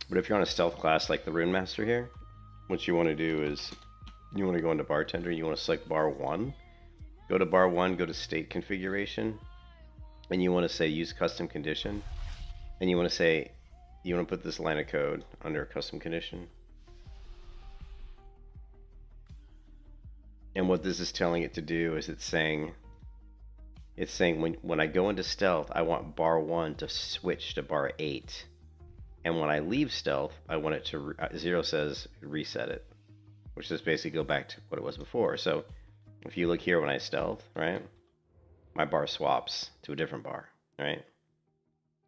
But if you're on a stealth class like the Rune Master here, what you want to do is you want to go into Bartender, you want to select bar 1. Go to bar 1, go to state configuration, and you want to say use custom condition. And you want to put this line of code under custom condition. And what this is telling it to do is it's saying when I go into stealth, I want bar 1 to switch to bar 8. And when I leave stealth, I want it to, 0 says reset it, which is basically go back to what it was before. So if you look here when I stealth, right, my bar swaps to a different bar, right?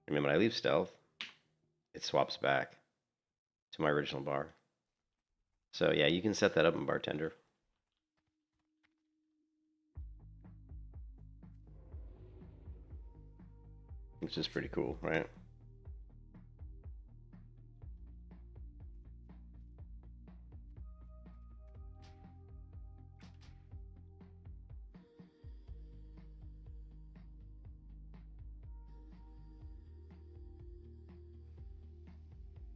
And then when I leave stealth, it swaps back to my original bar. So yeah, you can set that up in Bartender. Which is pretty cool, right?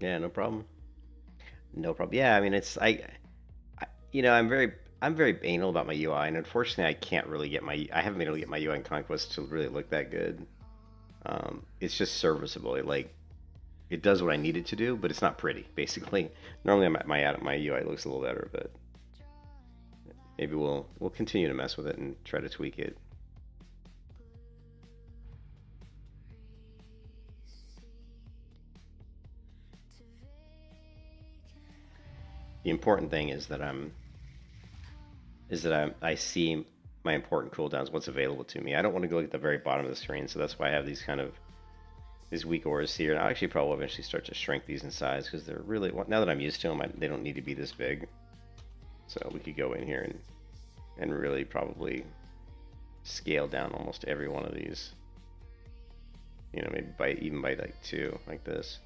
Yeah, no problem. No problem. Yeah, I mean, I'm very anal about my UI, and unfortunately, I haven't been able to get my UI in Conquest to really look that good. It's just serviceable. It does what I need it to do, but it's not pretty. Basically, normally my UI looks a little better, but maybe we'll continue to mess with it and try to tweak it. The important thing is that I see my important cooldowns, what's available to me. I don't want to go at the very bottom of the screen, so that's why I have these kind of these weak auras here. And I'll actually probably eventually start to shrink these in size because they're really, now that I'm used to them, they don't need to be this big. So we could go in here and really probably scale down almost every one of these. You know, maybe even by like 2, like this.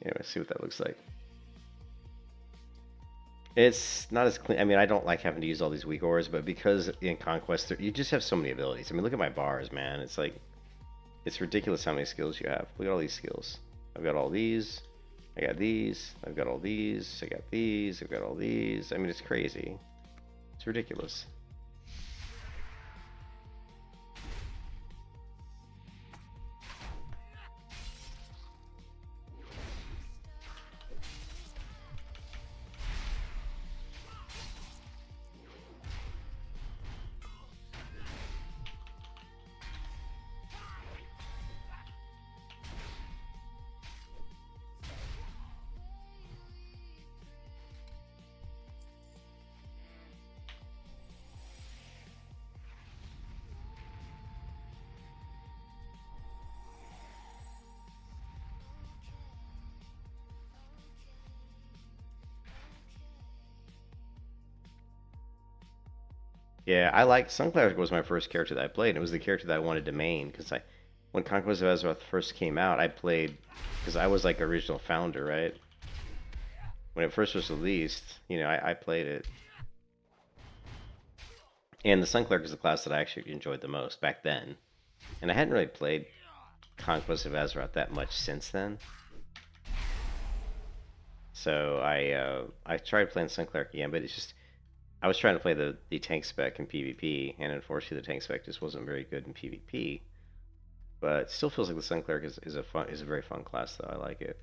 Anyway, see what that looks like. It's not as clean. I mean, I don't like having to use all these weak auras, but because in Conquest, you just have so many abilities. I mean, look at my bars, man. It's like, it's ridiculous how many skills you have. Look at all these skills. I've got all these. I got these. I've got all these. I got these. I've got all these. I mean, it's crazy. It's ridiculous. Yeah, I like Sunclair was my first character that I played. And it was the character that I wanted to main because when Conquest of Azeroth first came out, I played because I was like original founder, right? When it first was released, you know, I played it. And the Sunclair is the class that I actually enjoyed the most back then. And I hadn't really played Conquest of Azeroth that much since then. So I tried playing Sunclair again, but it's just I was trying to play the tank spec in PvP, and unfortunately the tank spec just wasn't very good in PvP. But it still feels like the Sun Cleric is a very fun class though. I like it.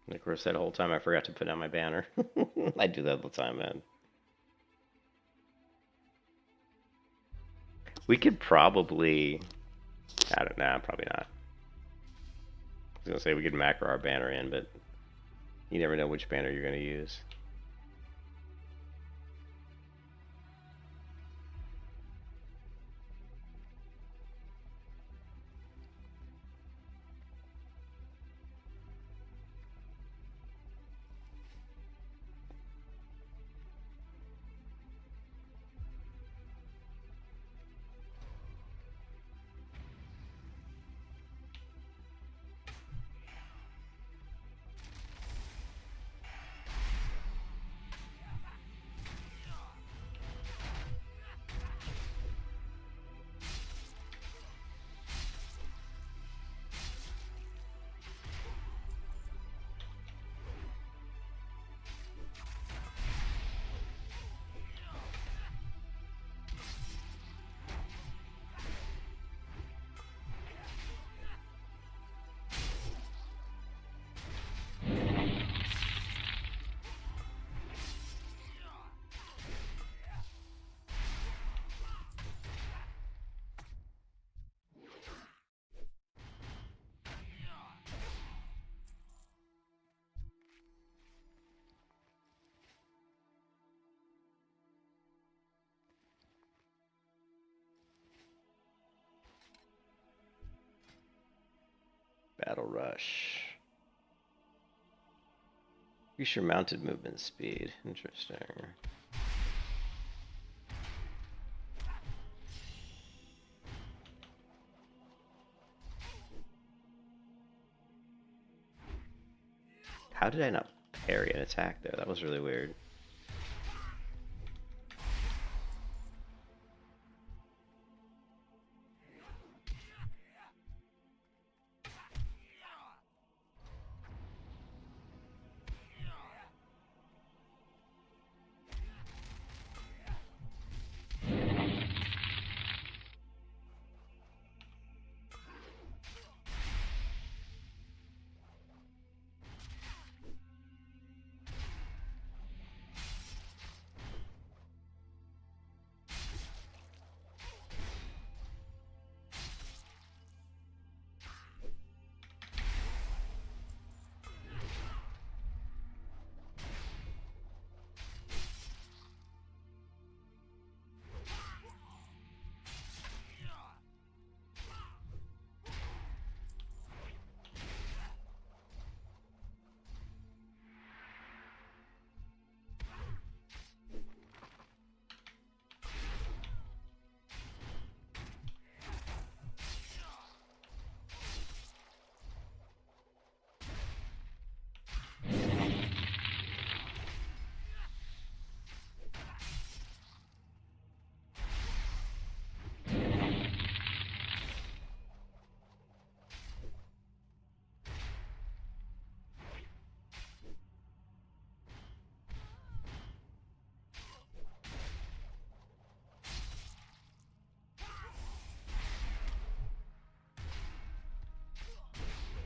And of course, that whole time I forgot to put down my banner. I do that all the time, man. We could probably... I don't know, probably not. I was going to say we could macro our banner in, but you never know which banner you're going to use. Fatal Rush. Increase your mounted movement speed. Interesting. How did I not parry an attack there? That was really weird.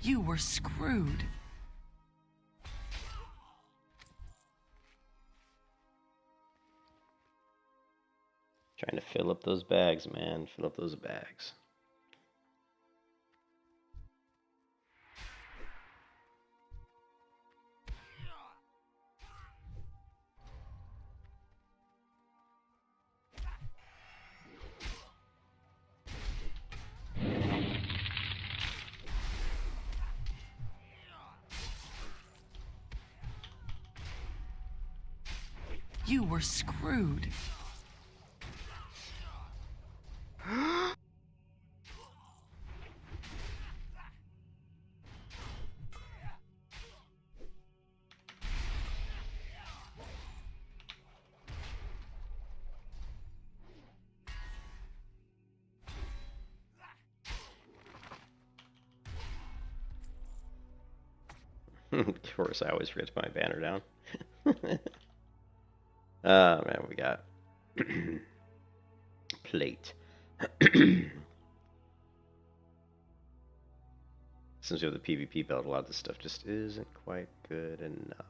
You were screwed. Trying to fill up those bags, man. Fill up those bags. You were screwed. Of course, I always forget to put my banner down. Oh man, we got plate. Since we have the PvP belt, a lot of this stuff just isn't quite good enough.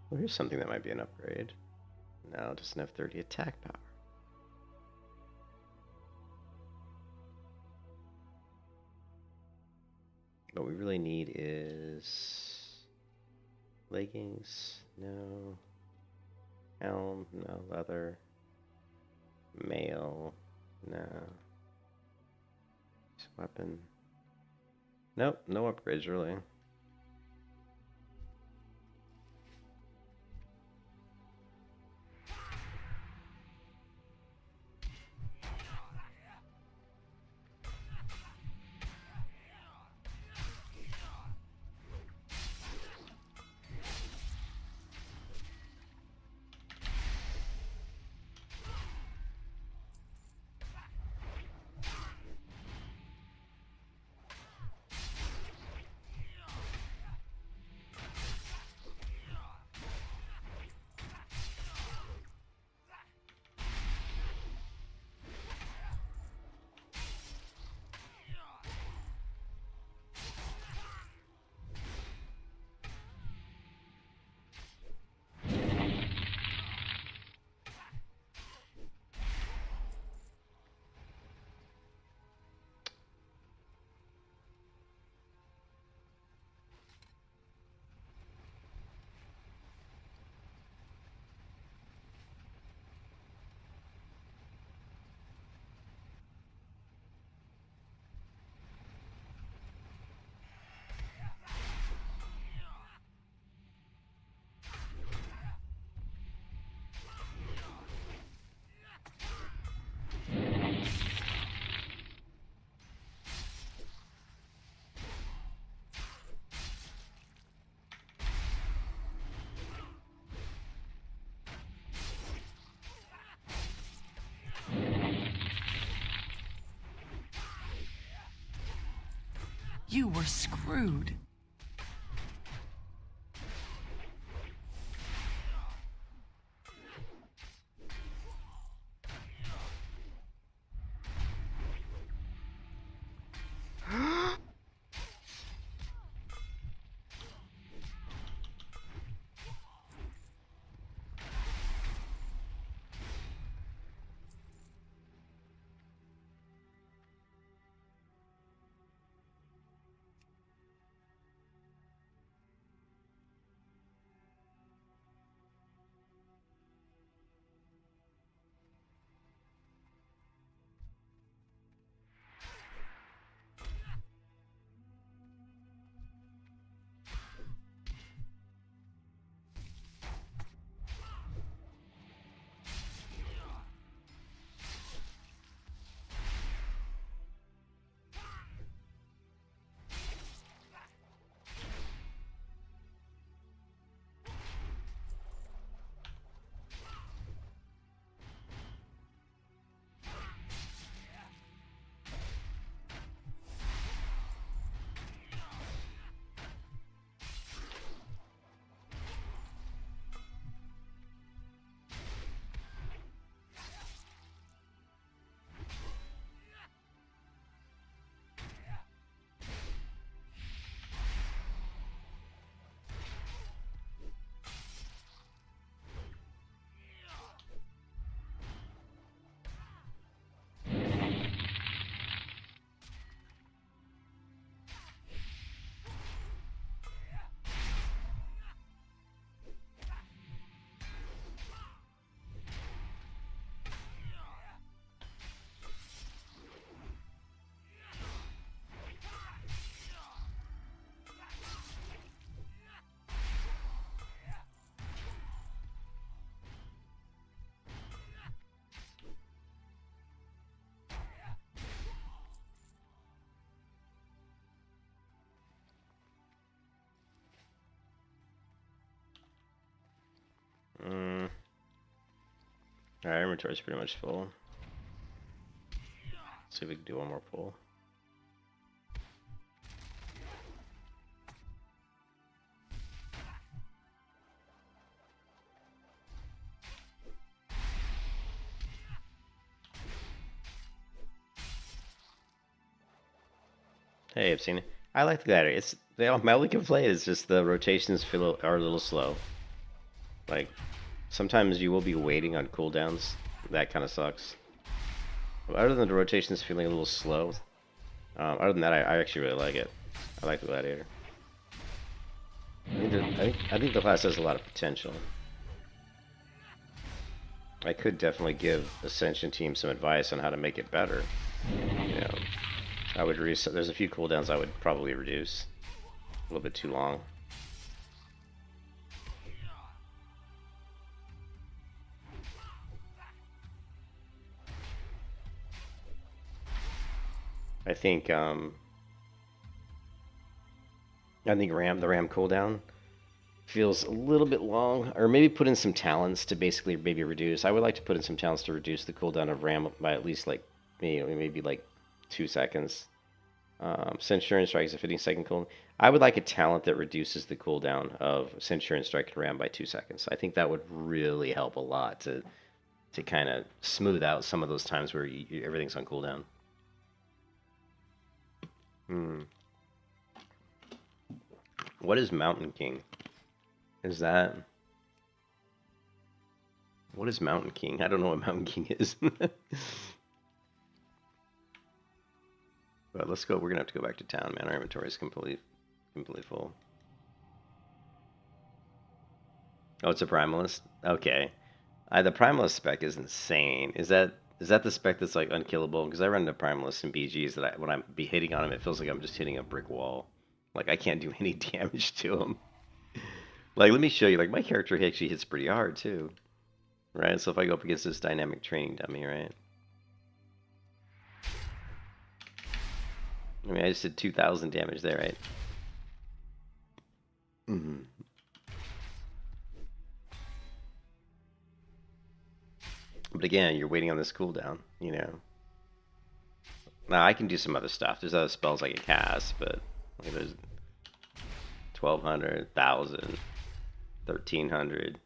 Well, here's something that might be an upgrade. Now it doesn't have 30 attack power. What we really need is leggings, no. Helm, no. Leather, mail, no. Weapon. Nope, no upgrades really. You were screwed. Our inventory's pretty much full. See if we can do one more pull. Hey, I've seen it. I like the Gladiator. It's my only complaint is just the rotations are a little slow. Like, sometimes you will be waiting on cooldowns. That kind of sucks. But other than the rotations feeling a little slow, other than that, I actually really like it. I like the Gladiator. I think the class has a lot of potential. I could definitely give Ascension team some advice on how to make it better. You know, I would reset. There's a few cooldowns I would probably reduce. A little bit too long. I think the RAM cooldown feels a little bit long, or maybe put in some talents to basically maybe reduce. I would like to put in some talents to reduce the cooldown of RAM by at least like maybe like 2 seconds. Centurion Strike is a 15-second cooldown. I would like a talent that reduces the cooldown of Centurion Strike and RAM by 2 seconds. I think that would really help a lot to kind of smooth out some of those times where everything's on cooldown. What is Mountain King? What is Mountain King? I don't know what Mountain King is. But let's go. We're gonna have to go back to town, man. Our inventory is completely full. Oh, it's a Primalist? Okay. The Primalist spec is insane. Is that the spec that's like unkillable? Because I run into Primalists and BGs that when I'm hitting on them, it feels like I'm just hitting a brick wall. Like I can't do any damage to them. Like, let me show you. Like, my character actually hits pretty hard too, right? So if I go up against this dynamic training dummy, right? I mean, I just did 2,000 damage there, right? But again, you're waiting on this cooldown, you know. Now, I can do some other stuff. There's other spells I can cast, but Like there's 1,200, 1,000, 1,300.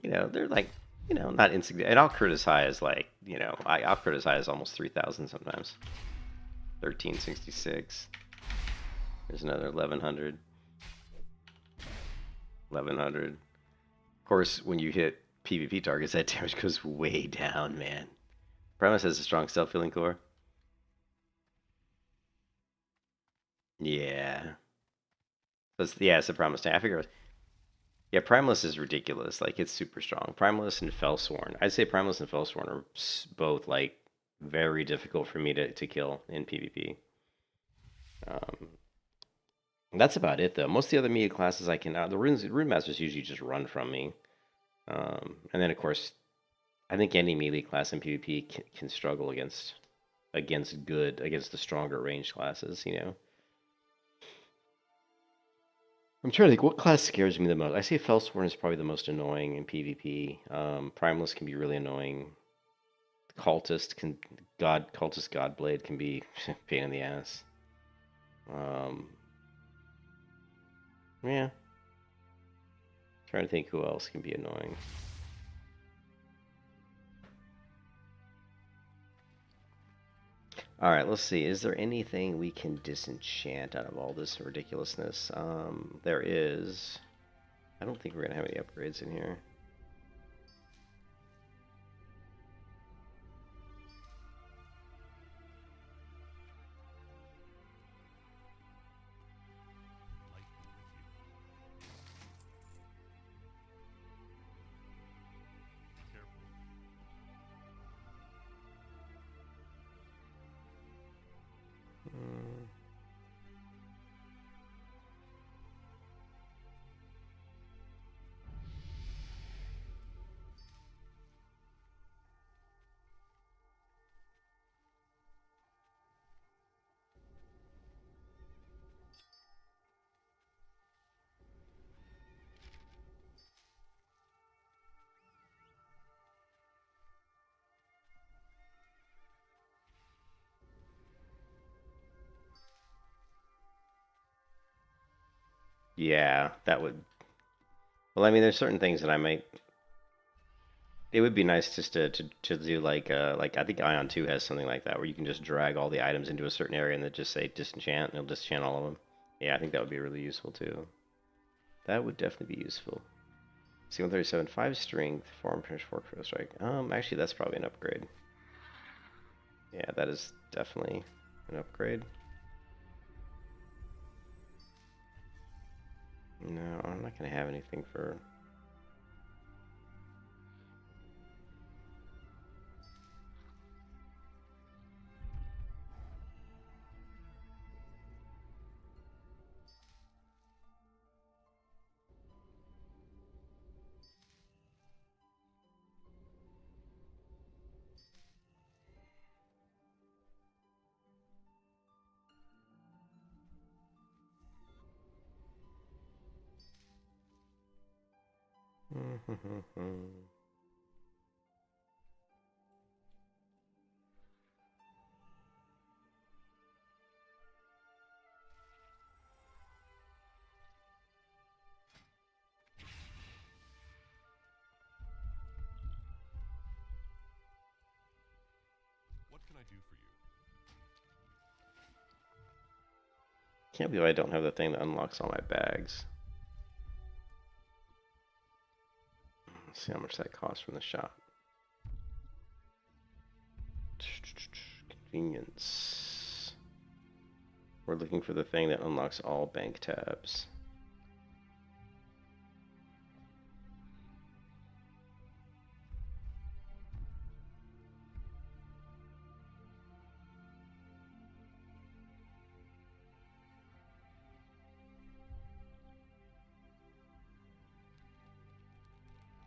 You know, they're like, you know, not insignificant. And I'll criticize like, you know, I'll criticize almost 3,000 sometimes. 1,366. There's another 1,100. 1,100. Of course, when you hit PvP targets, that damage goes way down, man. Primus has a strong self-healing core. Yeah. It's the Primus tank. I figure. Yeah, Primalist is ridiculous. Like, it's super strong. Primalist and Fellsworn. I'd say Primalist and Fellsworn are both, like, very difficult for me to kill in PvP. That's about it, though. Most of the other melee classes I can... the Rune Masters usually just run from me. And then, of course, I think any melee class in PvP can struggle against the stronger range classes, you know? I'm trying to think, what class scares me the most? I say Fellsworn is probably the most annoying in PvP. Primalist can be really annoying. Cultist Godblade can be a pain in the ass. Yeah. Trying to think who else can be annoying. Alright, let's see. Is there anything we can disenchant out of all this ridiculousness? There is. I don't think we're going to have any upgrades in here. Yeah, that would... Well, I mean, there's certain things that I might... It would be nice just to do like I think Ion 2 has something like that, where you can just drag all the items into a certain area and then just say disenchant, and it'll disenchant all of them. Yeah, I think that would be really useful too. That would definitely be useful. C-137, 5 strength, 4 punch, 4 critical strike. Actually, that's probably an upgrade. Yeah, that is definitely an upgrade. No, I'm not going to have anything for... Can't believe I don't have the thing that unlocks all my bags. Let's see how much that costs from the shop. Convenience. We're looking for the thing that unlocks all bank tabs.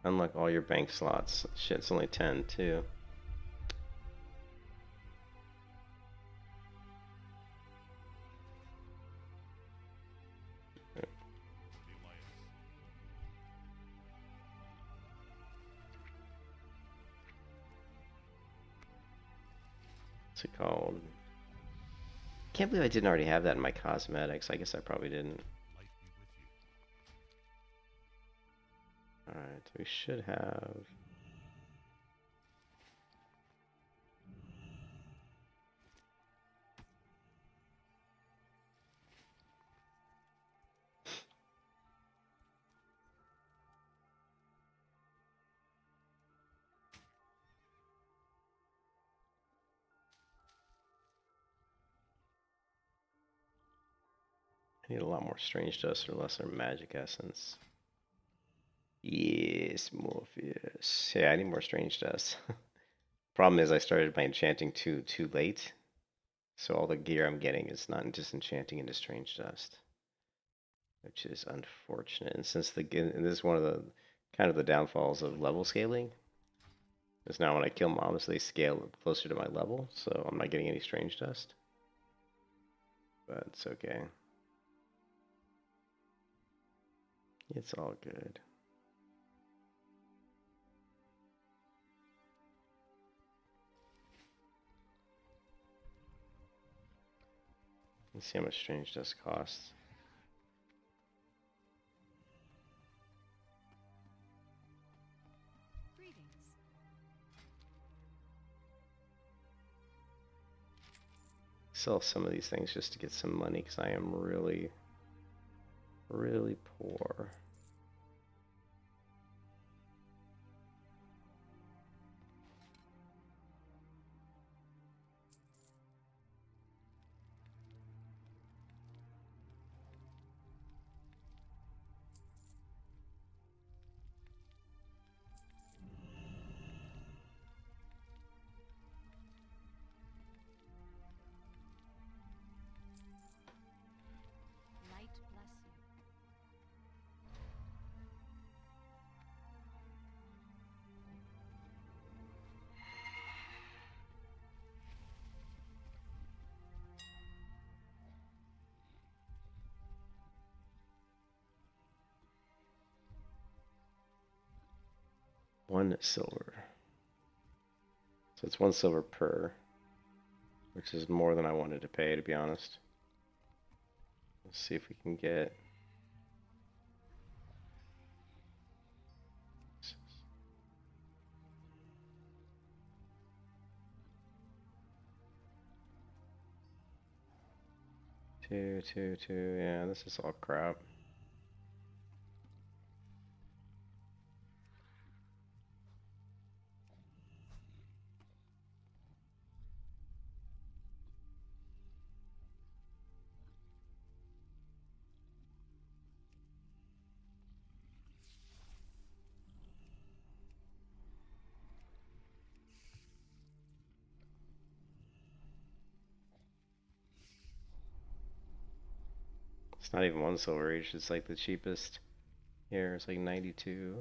Unlock all your bank slots. Shit, it's only 10 too. What's it called? can't believe I didn't already have that in my cosmetics. I guess I probably didn't. Alright, we should have... I need a lot more strange dust or lesser magic essence. Yes, Morpheus. Yeah, I need more strange dust. Problem is I started my enchanting too late. So all the gear I'm getting is not disenchanting into strange dust. Which is unfortunate. And since this is one of the kind of the downfalls of level scaling. Is now when I kill mobs they scale closer to my level, so I'm not getting any strange dust. But it's okay. It's all good. Let's see how much strange dust costs. Sell some of these things just to get some money because I am really poor. Light bless you. $1 silver. So it's 1 silver per, which is more than I wanted to pay, to be honest. Let's see if we can get... Two. Yeah, this is all crap. It's not even 1 silver each, it's like the cheapest here, it's like 92.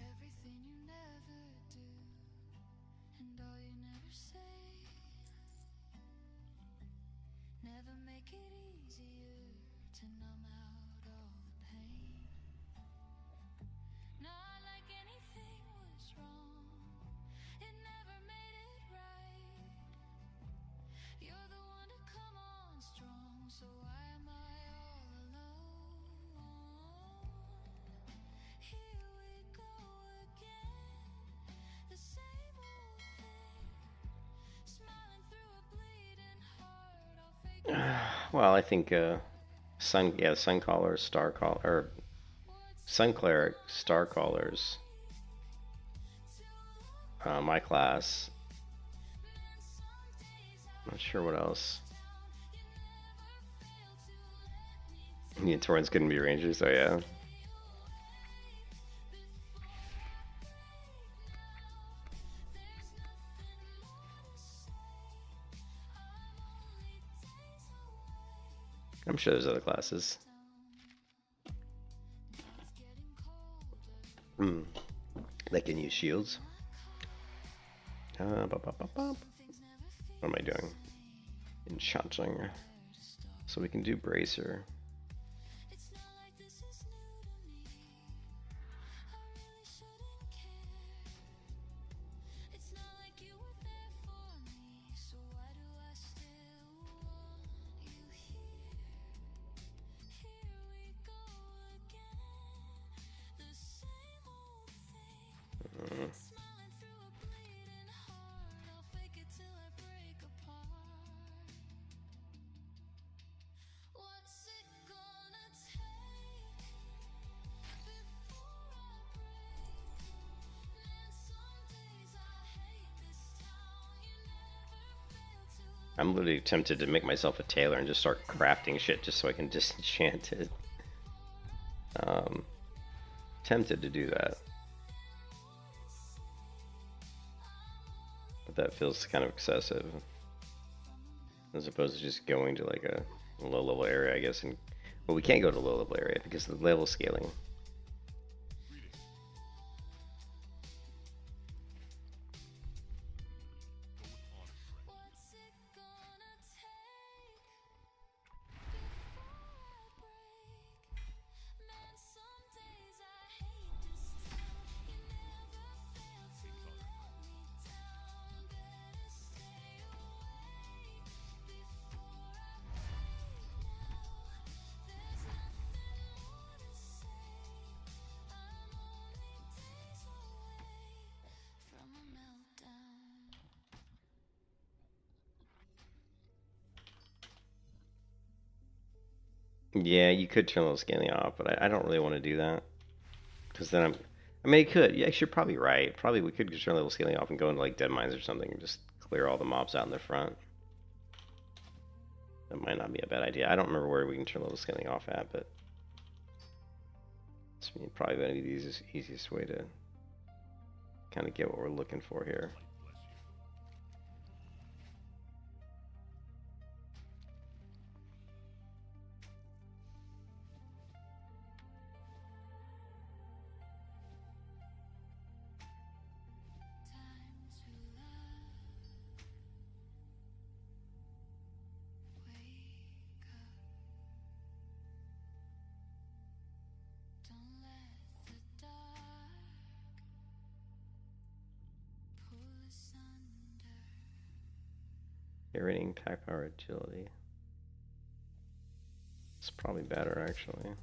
Everything you never do, and all you never say, never make it easier to numb out all the pain. Not like anything was wrong, it never made it right. You're the one to come on strong, so why am I all alone? Here we go again, the same old thing, smiling through a bleeding heart. I'll fake it. Well, I think Sun Callers, Star Call, or Sun Cleric, Star Callers, my class. Not sure what else. Yeah, Torrent's gonna be Rangers, so yeah. I'm sure there's other classes. That can use shields. What am I doing? Enchanting. So we can do bracer. It's not like this is new to me. I really shouldn't care. It's not like you were there for me. So why do I still want you here? Here we go again. The same old thing. Smiling through a bleeding heart. I'll fake it till I break apart. What's it gonna take before I break? Man, some days I hate this town. You never fail to. I'm literally tempted to make myself a tailor and just start crafting shit just so I can disenchant it. Tempted to do that. But that feels kind of excessive. As opposed to just going to like a low level area, I guess. And well, we can't go to low level area because of the level scaling. What's it gonna take before I break? Man, some days I hate this town. You never fail to let me down. Better stay away before I break now. There's nothing more to say. I'm only days away from a meltdown. Yeah, you could turn those scaling off, but I don't really want to do that. Because then I mean, you could. Yeah, you're probably right. Probably we could just turn level scaling off and go into like dead mines or something and just clear all the mobs out in the front. That might not be a bad idea. I don't remember where we can turn level scaling off at, but it's probably going to be the easiest way to kind of get what we're looking for here. Time to love. Wake up. Don't let the dark pull us under. Rating, pack power, agility. It's probably better actually.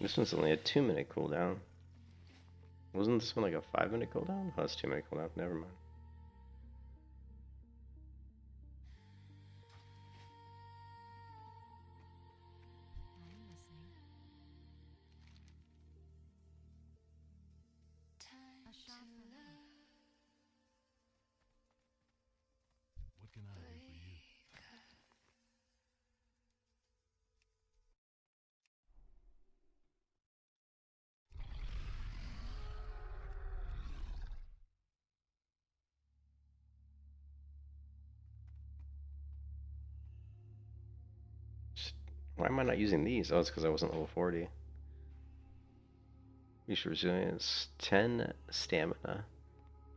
This one's only a 2-minute cooldown. Wasn't this one like a 5-minute cooldown? Oh, it's 2-minute cooldown. Never mind. Time to love. What can I do for you? Why am I not using these? Oh, it's because I wasn't level 40. Use resilience, 10 stamina,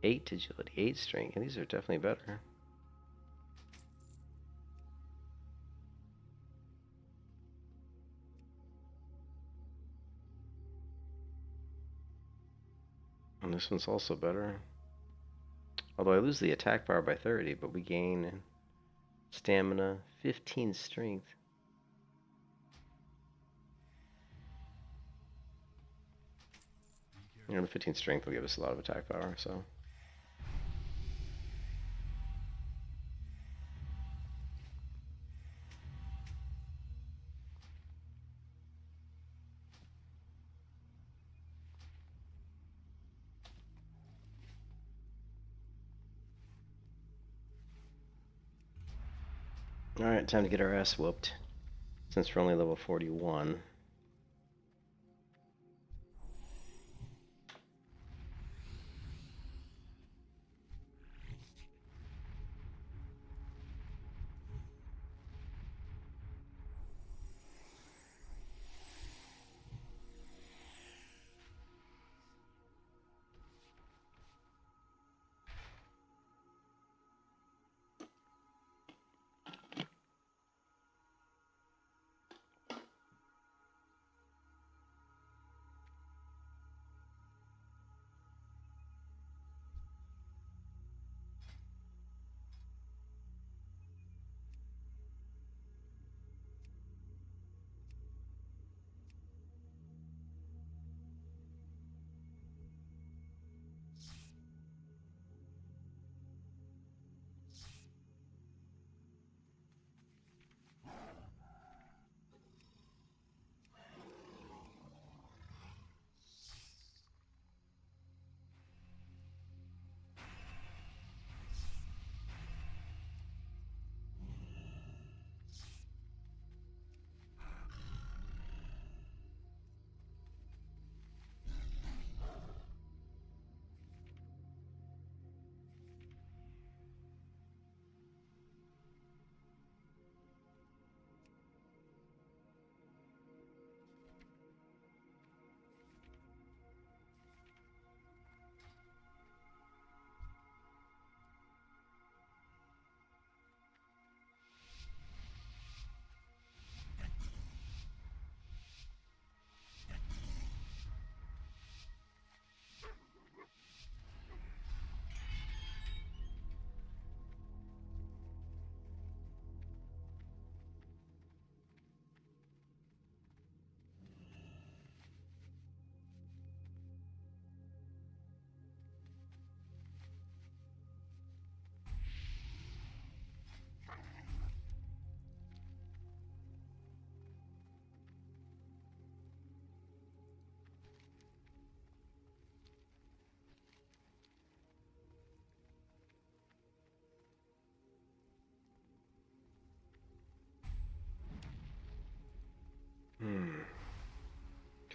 8 agility, 8 strength, and these are definitely better. And this one's also better. Although I lose the attack power by 30, but we gain stamina, 15 strength. You know, the 15 strength will give us a lot of attack power, so. Alright, time to get our ass whooped. Since we're only level 41.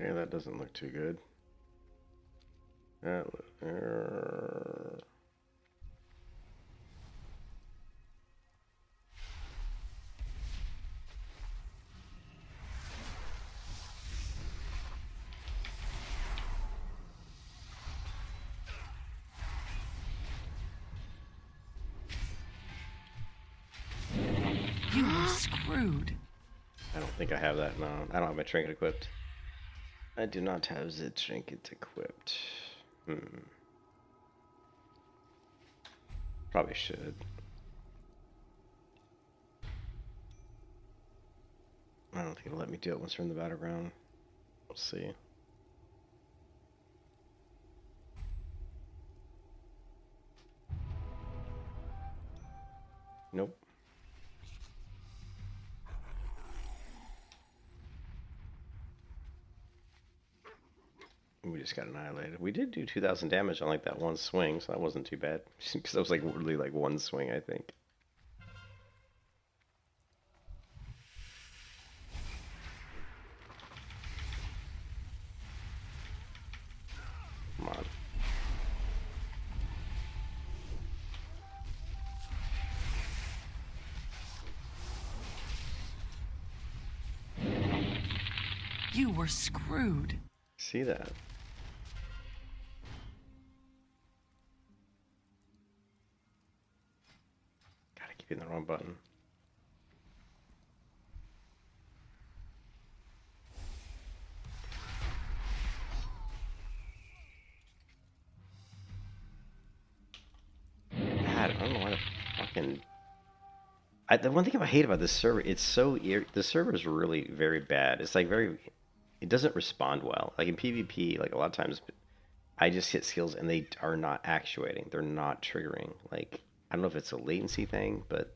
Okay, that doesn't look too good. That You were screwed. I don't think I have that. No, I don't have my trinket equipped. I do not have the trinket equipped. Probably should. I don't think it'll let me do it once we're in the battleground. We'll see. Nope. We just got annihilated. We did do 2,000 damage on like that one swing, so that wasn't too bad. Because that was like literally like one swing, I think. Come on. You were screwed. See that? Gotta keep hitting the wrong button. God, I don't know why the fucking... the one thing I hate about this server, it's so... The server is really very bad. It's like very... It doesn't respond well. Like in PvP, like a lot of times, I just hit skills and they are not actuating. They're not triggering. Like, I don't know if it's a latency thing, but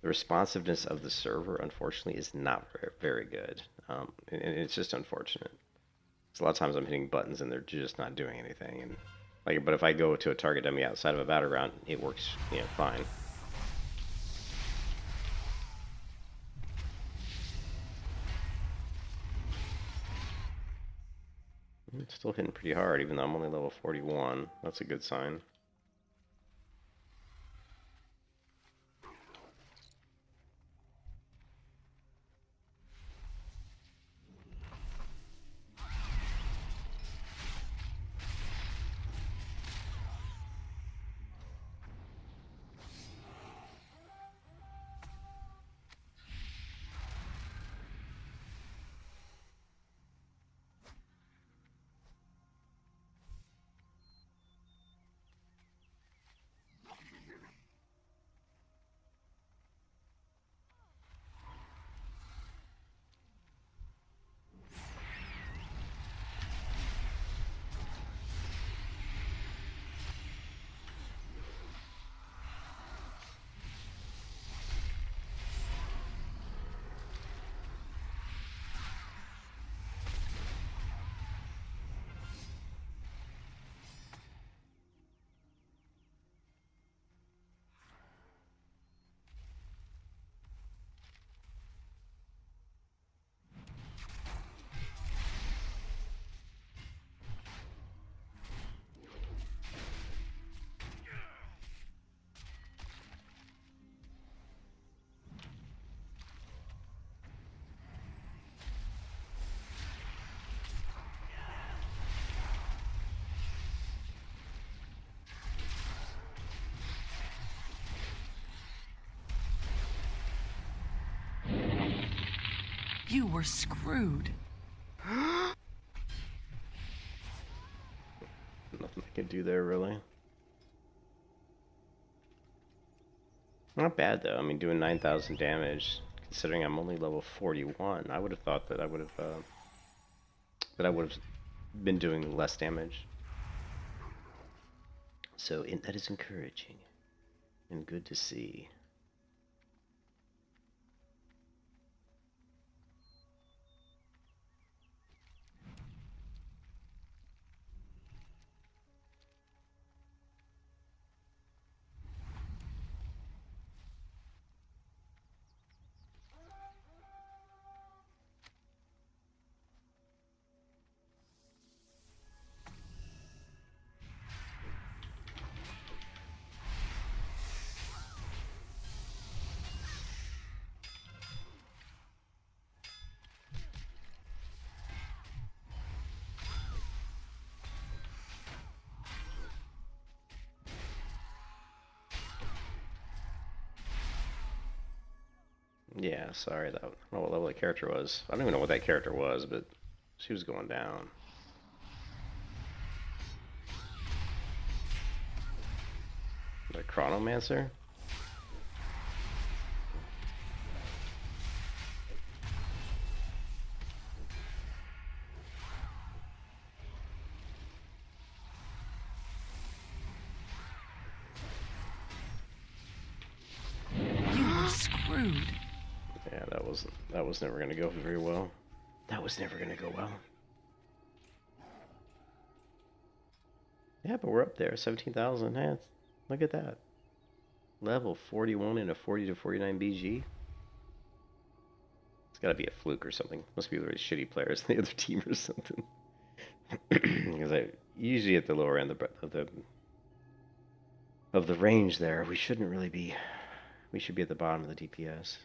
the responsiveness of the server, unfortunately, is not very, very good. And it's just unfortunate. Because a lot of times I'm hitting buttons and they're just not doing anything. And like, but if I go to a target dummy outside of a battleground, it works, you know, fine. It's still hitting pretty hard, even though I'm only level 41. That's a good sign. You were screwed. Nothing I can do there, really. Not bad, though. I mean, doing 9,000 damage, considering I'm only level 41, I would have thought that I would have been doing less damage. So that is encouraging and good to see. Yeah, sorry, I don't know what level that character was. I don't even know what that character was, but she was going down. The Chronomancer? screwed. Yeah, that was never gonna go very well. That was never gonna go well. Yeah, but we're up there, 17,000. Hey, look at that. Level 41 in a 40 to 49 BG. It's gotta be a fluke or something. Must be really shitty players in the other team or something. Because I usually at the lower end of the range there, we shouldn't really be. We should be at the bottom of the DPS.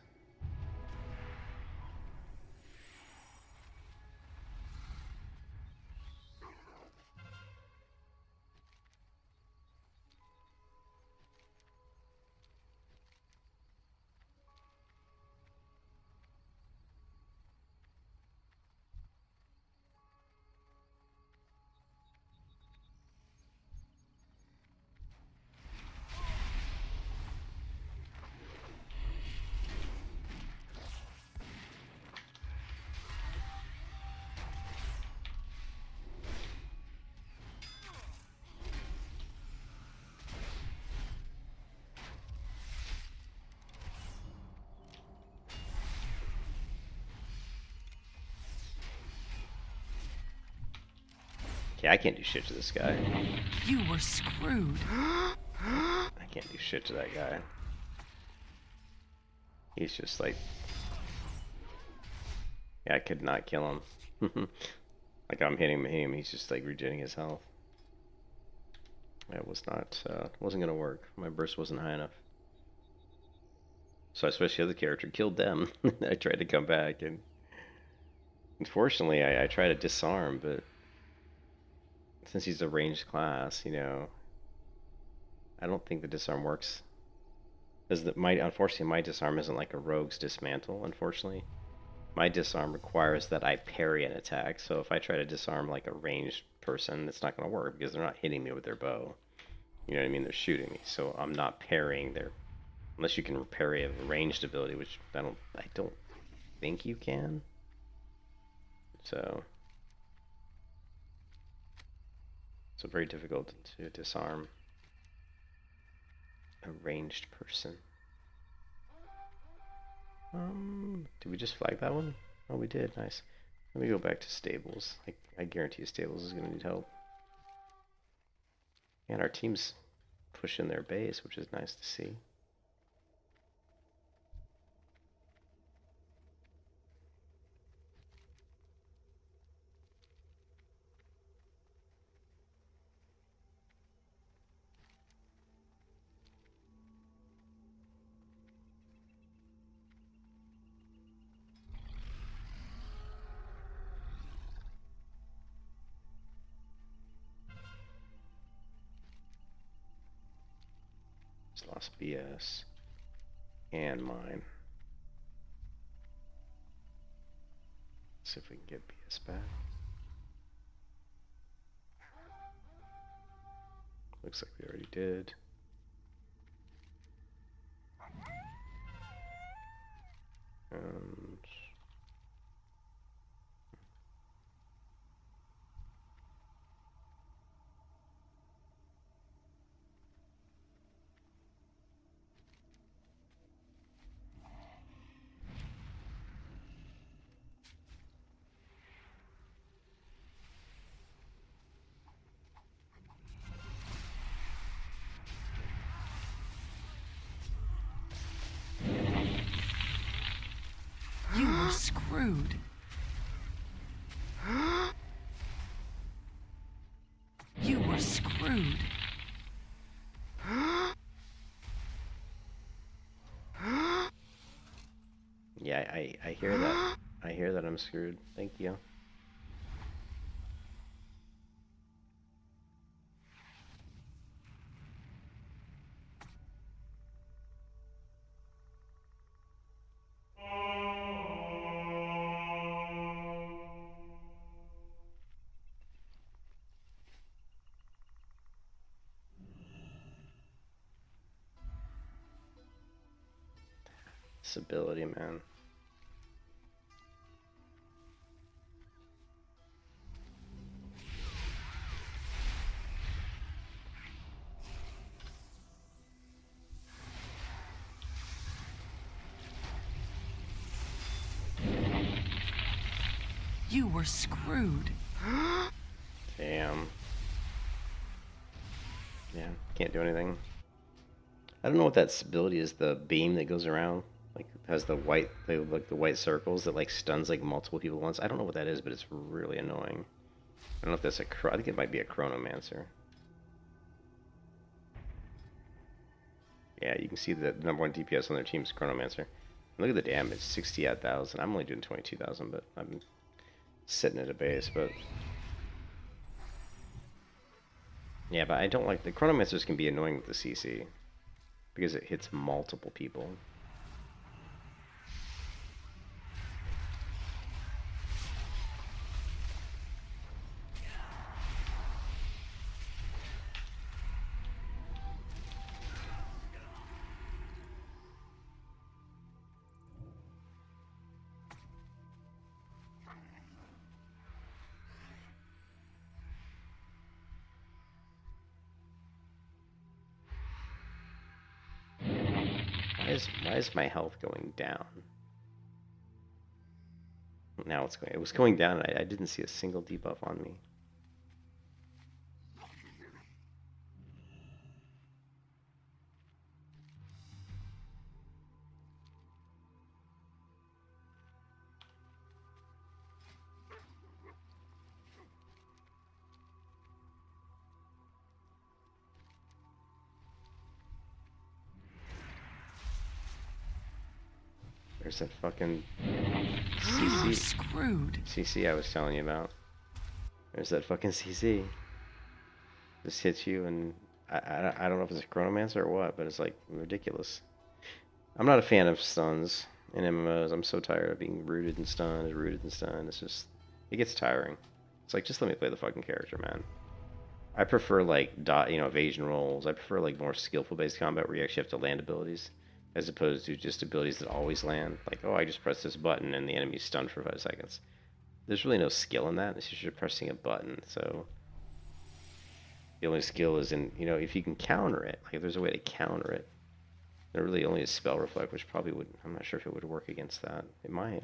Okay, I can't do shit to this guy. You were screwed. I can't do shit to that guy. He's just like... Yeah, I could not kill him. Like, I'm hitting him, he's just like regenerating his health. That was not, wasn't gonna work. My burst wasn't high enough. So I switched the other character, killed them. I tried to come back, and unfortunately I tried to disarm, but since he's a ranged class, you know, I don't think the disarm works. Because unfortunately my disarm isn't like a rogue's dismantle, unfortunately. My disarm requires that I parry an attack, so if I try to disarm like a ranged person, it's not going to work because they're not hitting me with their bow. You know what I mean? They're shooting me, so I'm not parrying their... Unless you can parry a ranged ability, which I don't think you can. So it's very difficult to disarm a ranged person. Did we just flag that one? Oh, we did. Nice. Let me go back to stables. I guarantee stables is going to need help. And our team's pushing their base, which is nice to see. Just lost BS and mine. Let's see if we can get BS back. Looks like we already did. And You were screwed. You were screwed. yeah, I hear that. I hear that I'm screwed. Thank you. This ability, man. You were screwed. Damn. Yeah, can't do anything. I don't know what that ability is. The beam that goes around, like has the white, like the white circles that like stuns like multiple people at once. I don't know what that is, but it's really annoying. I don't know if that's I think it might be a Chronomancer. Yeah, you can see the number one DPS on their team is Chronomancer. Look at the damage, 68,000. I'm only doing 22,000, but I'm sitting at a base. But yeah, but I don't like the Chronomancers can be annoying with the CC because it hits multiple people. Why is my health going down? Now it's going. It was going down, and I didn't see a single debuff on me. There's that fucking You were CC. screwed. CC I was telling you about. There's that fucking CC. Just hits you, and I don't know if it's a Chronomancer or what, but it's like ridiculous. I'm not a fan of stuns in MMOs. I'm so tired of being rooted and stunned, rooted and stunned. It's just, it gets tiring. It's like, just let me play the fucking character, man. I prefer like evasion rolls. I prefer like more skillful based combat where you actually have to land abilities, as opposed to just abilities that always land. Like, oh, I just press this button and the enemy's stunned for 5 seconds. There's really no skill in that. It's just you're pressing a button. So the only skill is in, if you can counter it. Like if there's a way to counter it. There really only is spell reflect, which probably would. I'm not sure if it would work against that. It might.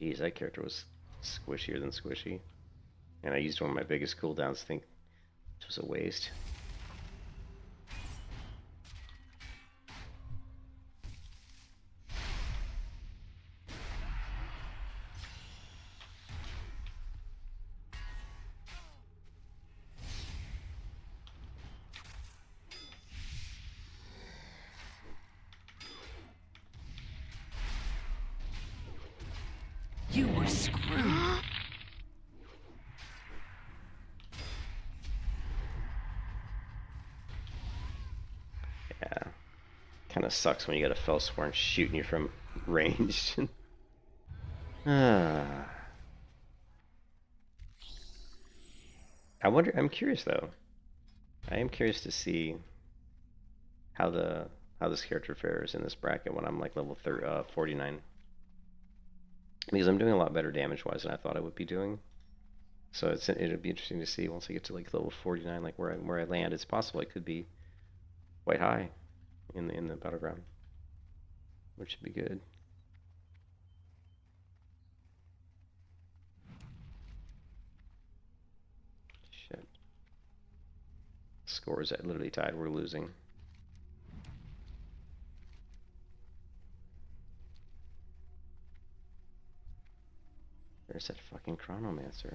Jeez, that character was squishier than squishy. And I used one of my biggest cooldowns, I think it was a waste. You were screwed. Yeah. Kind of sucks when you got a Felsworn shooting you from range. I wonder, I'm curious though. I am curious to see how this character fares in this bracket when I'm like level 49. Because I'm doing a lot better damage-wise than I thought I would be doing. So it'll be interesting to see once I get to like level 49, like where I land. It's possible I could be quite high in the battleground, which would be good. Shit. Scores at literally tied. We're losing. There's that fucking Chronomancer.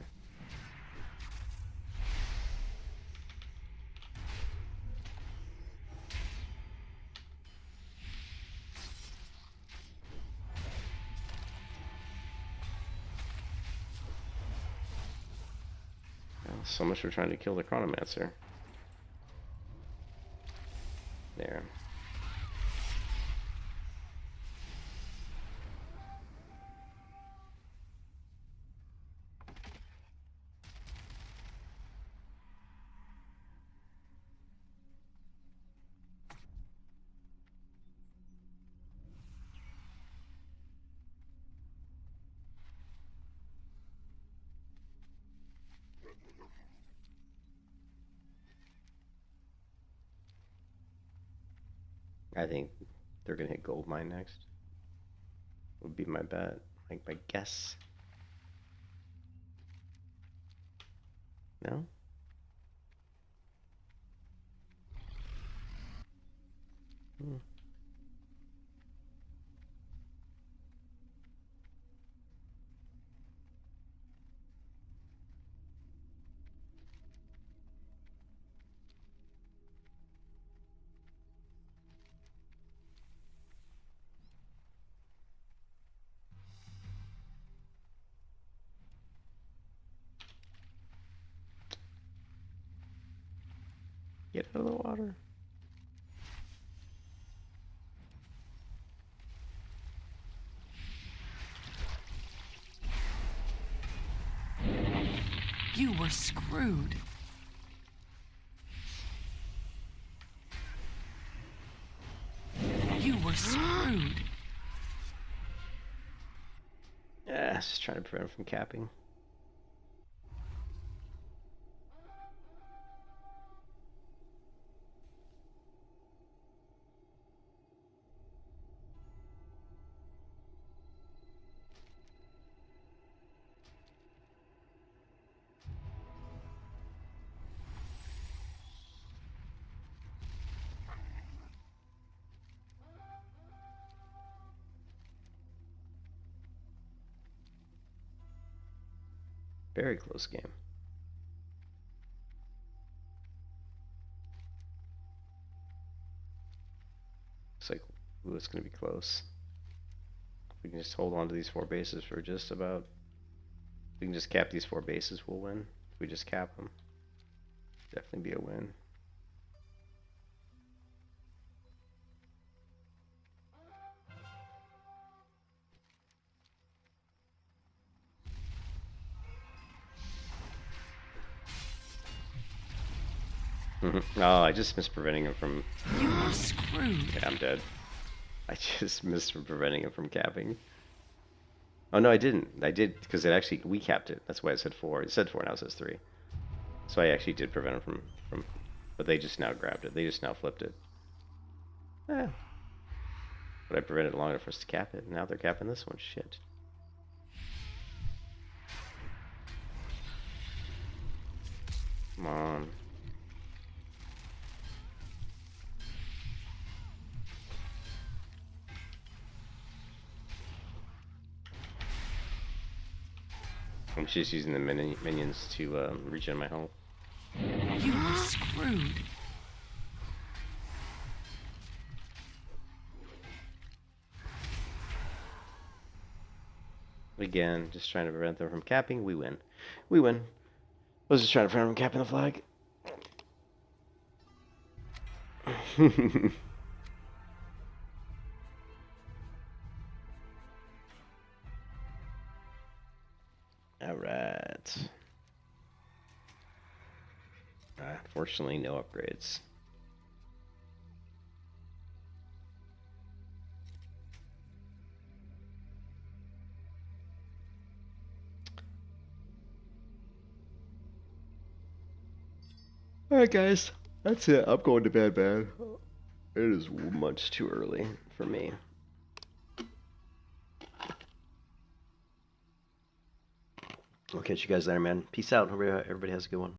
Well, so much for trying to kill the Chronomancer. There. I think they're gonna hit gold mine next. Would be my bet, like my guess. No? Hmm. Get out of the water. You were screwed. You were screwed. Yeah, just trying to prevent him from capping. Very close game. Looks like, ooh, it's going to be close. We can just hold on to these 4 bases for just about... We can just cap these 4 bases, we'll win. If we just cap them. Definitely be a win. Oh, I just missed preventing him from... You were screwed. Yeah, I'm dead. I just missed from preventing him from capping. Oh, no, I didn't. I did, because it actually... We capped it. That's why it said 4. It said 4, now it says 3. So I actually did prevent him from... But they just now grabbed it. They just now flipped it. Yeah. But I prevented it long enough for us to cap it. Now they're capping this one. Shit. Come on. I'm just using the minions to regen my health. You were screwed. Again, just trying to prevent them from capping. We win. We win. I was just trying to prevent them from capping the flag. Alright. Fortunately, no upgrades. Alright, guys. That's it. I'm going to bed, man. It is much too early for me. I'll catch you guys later, man. Peace out. Everybody has a good one.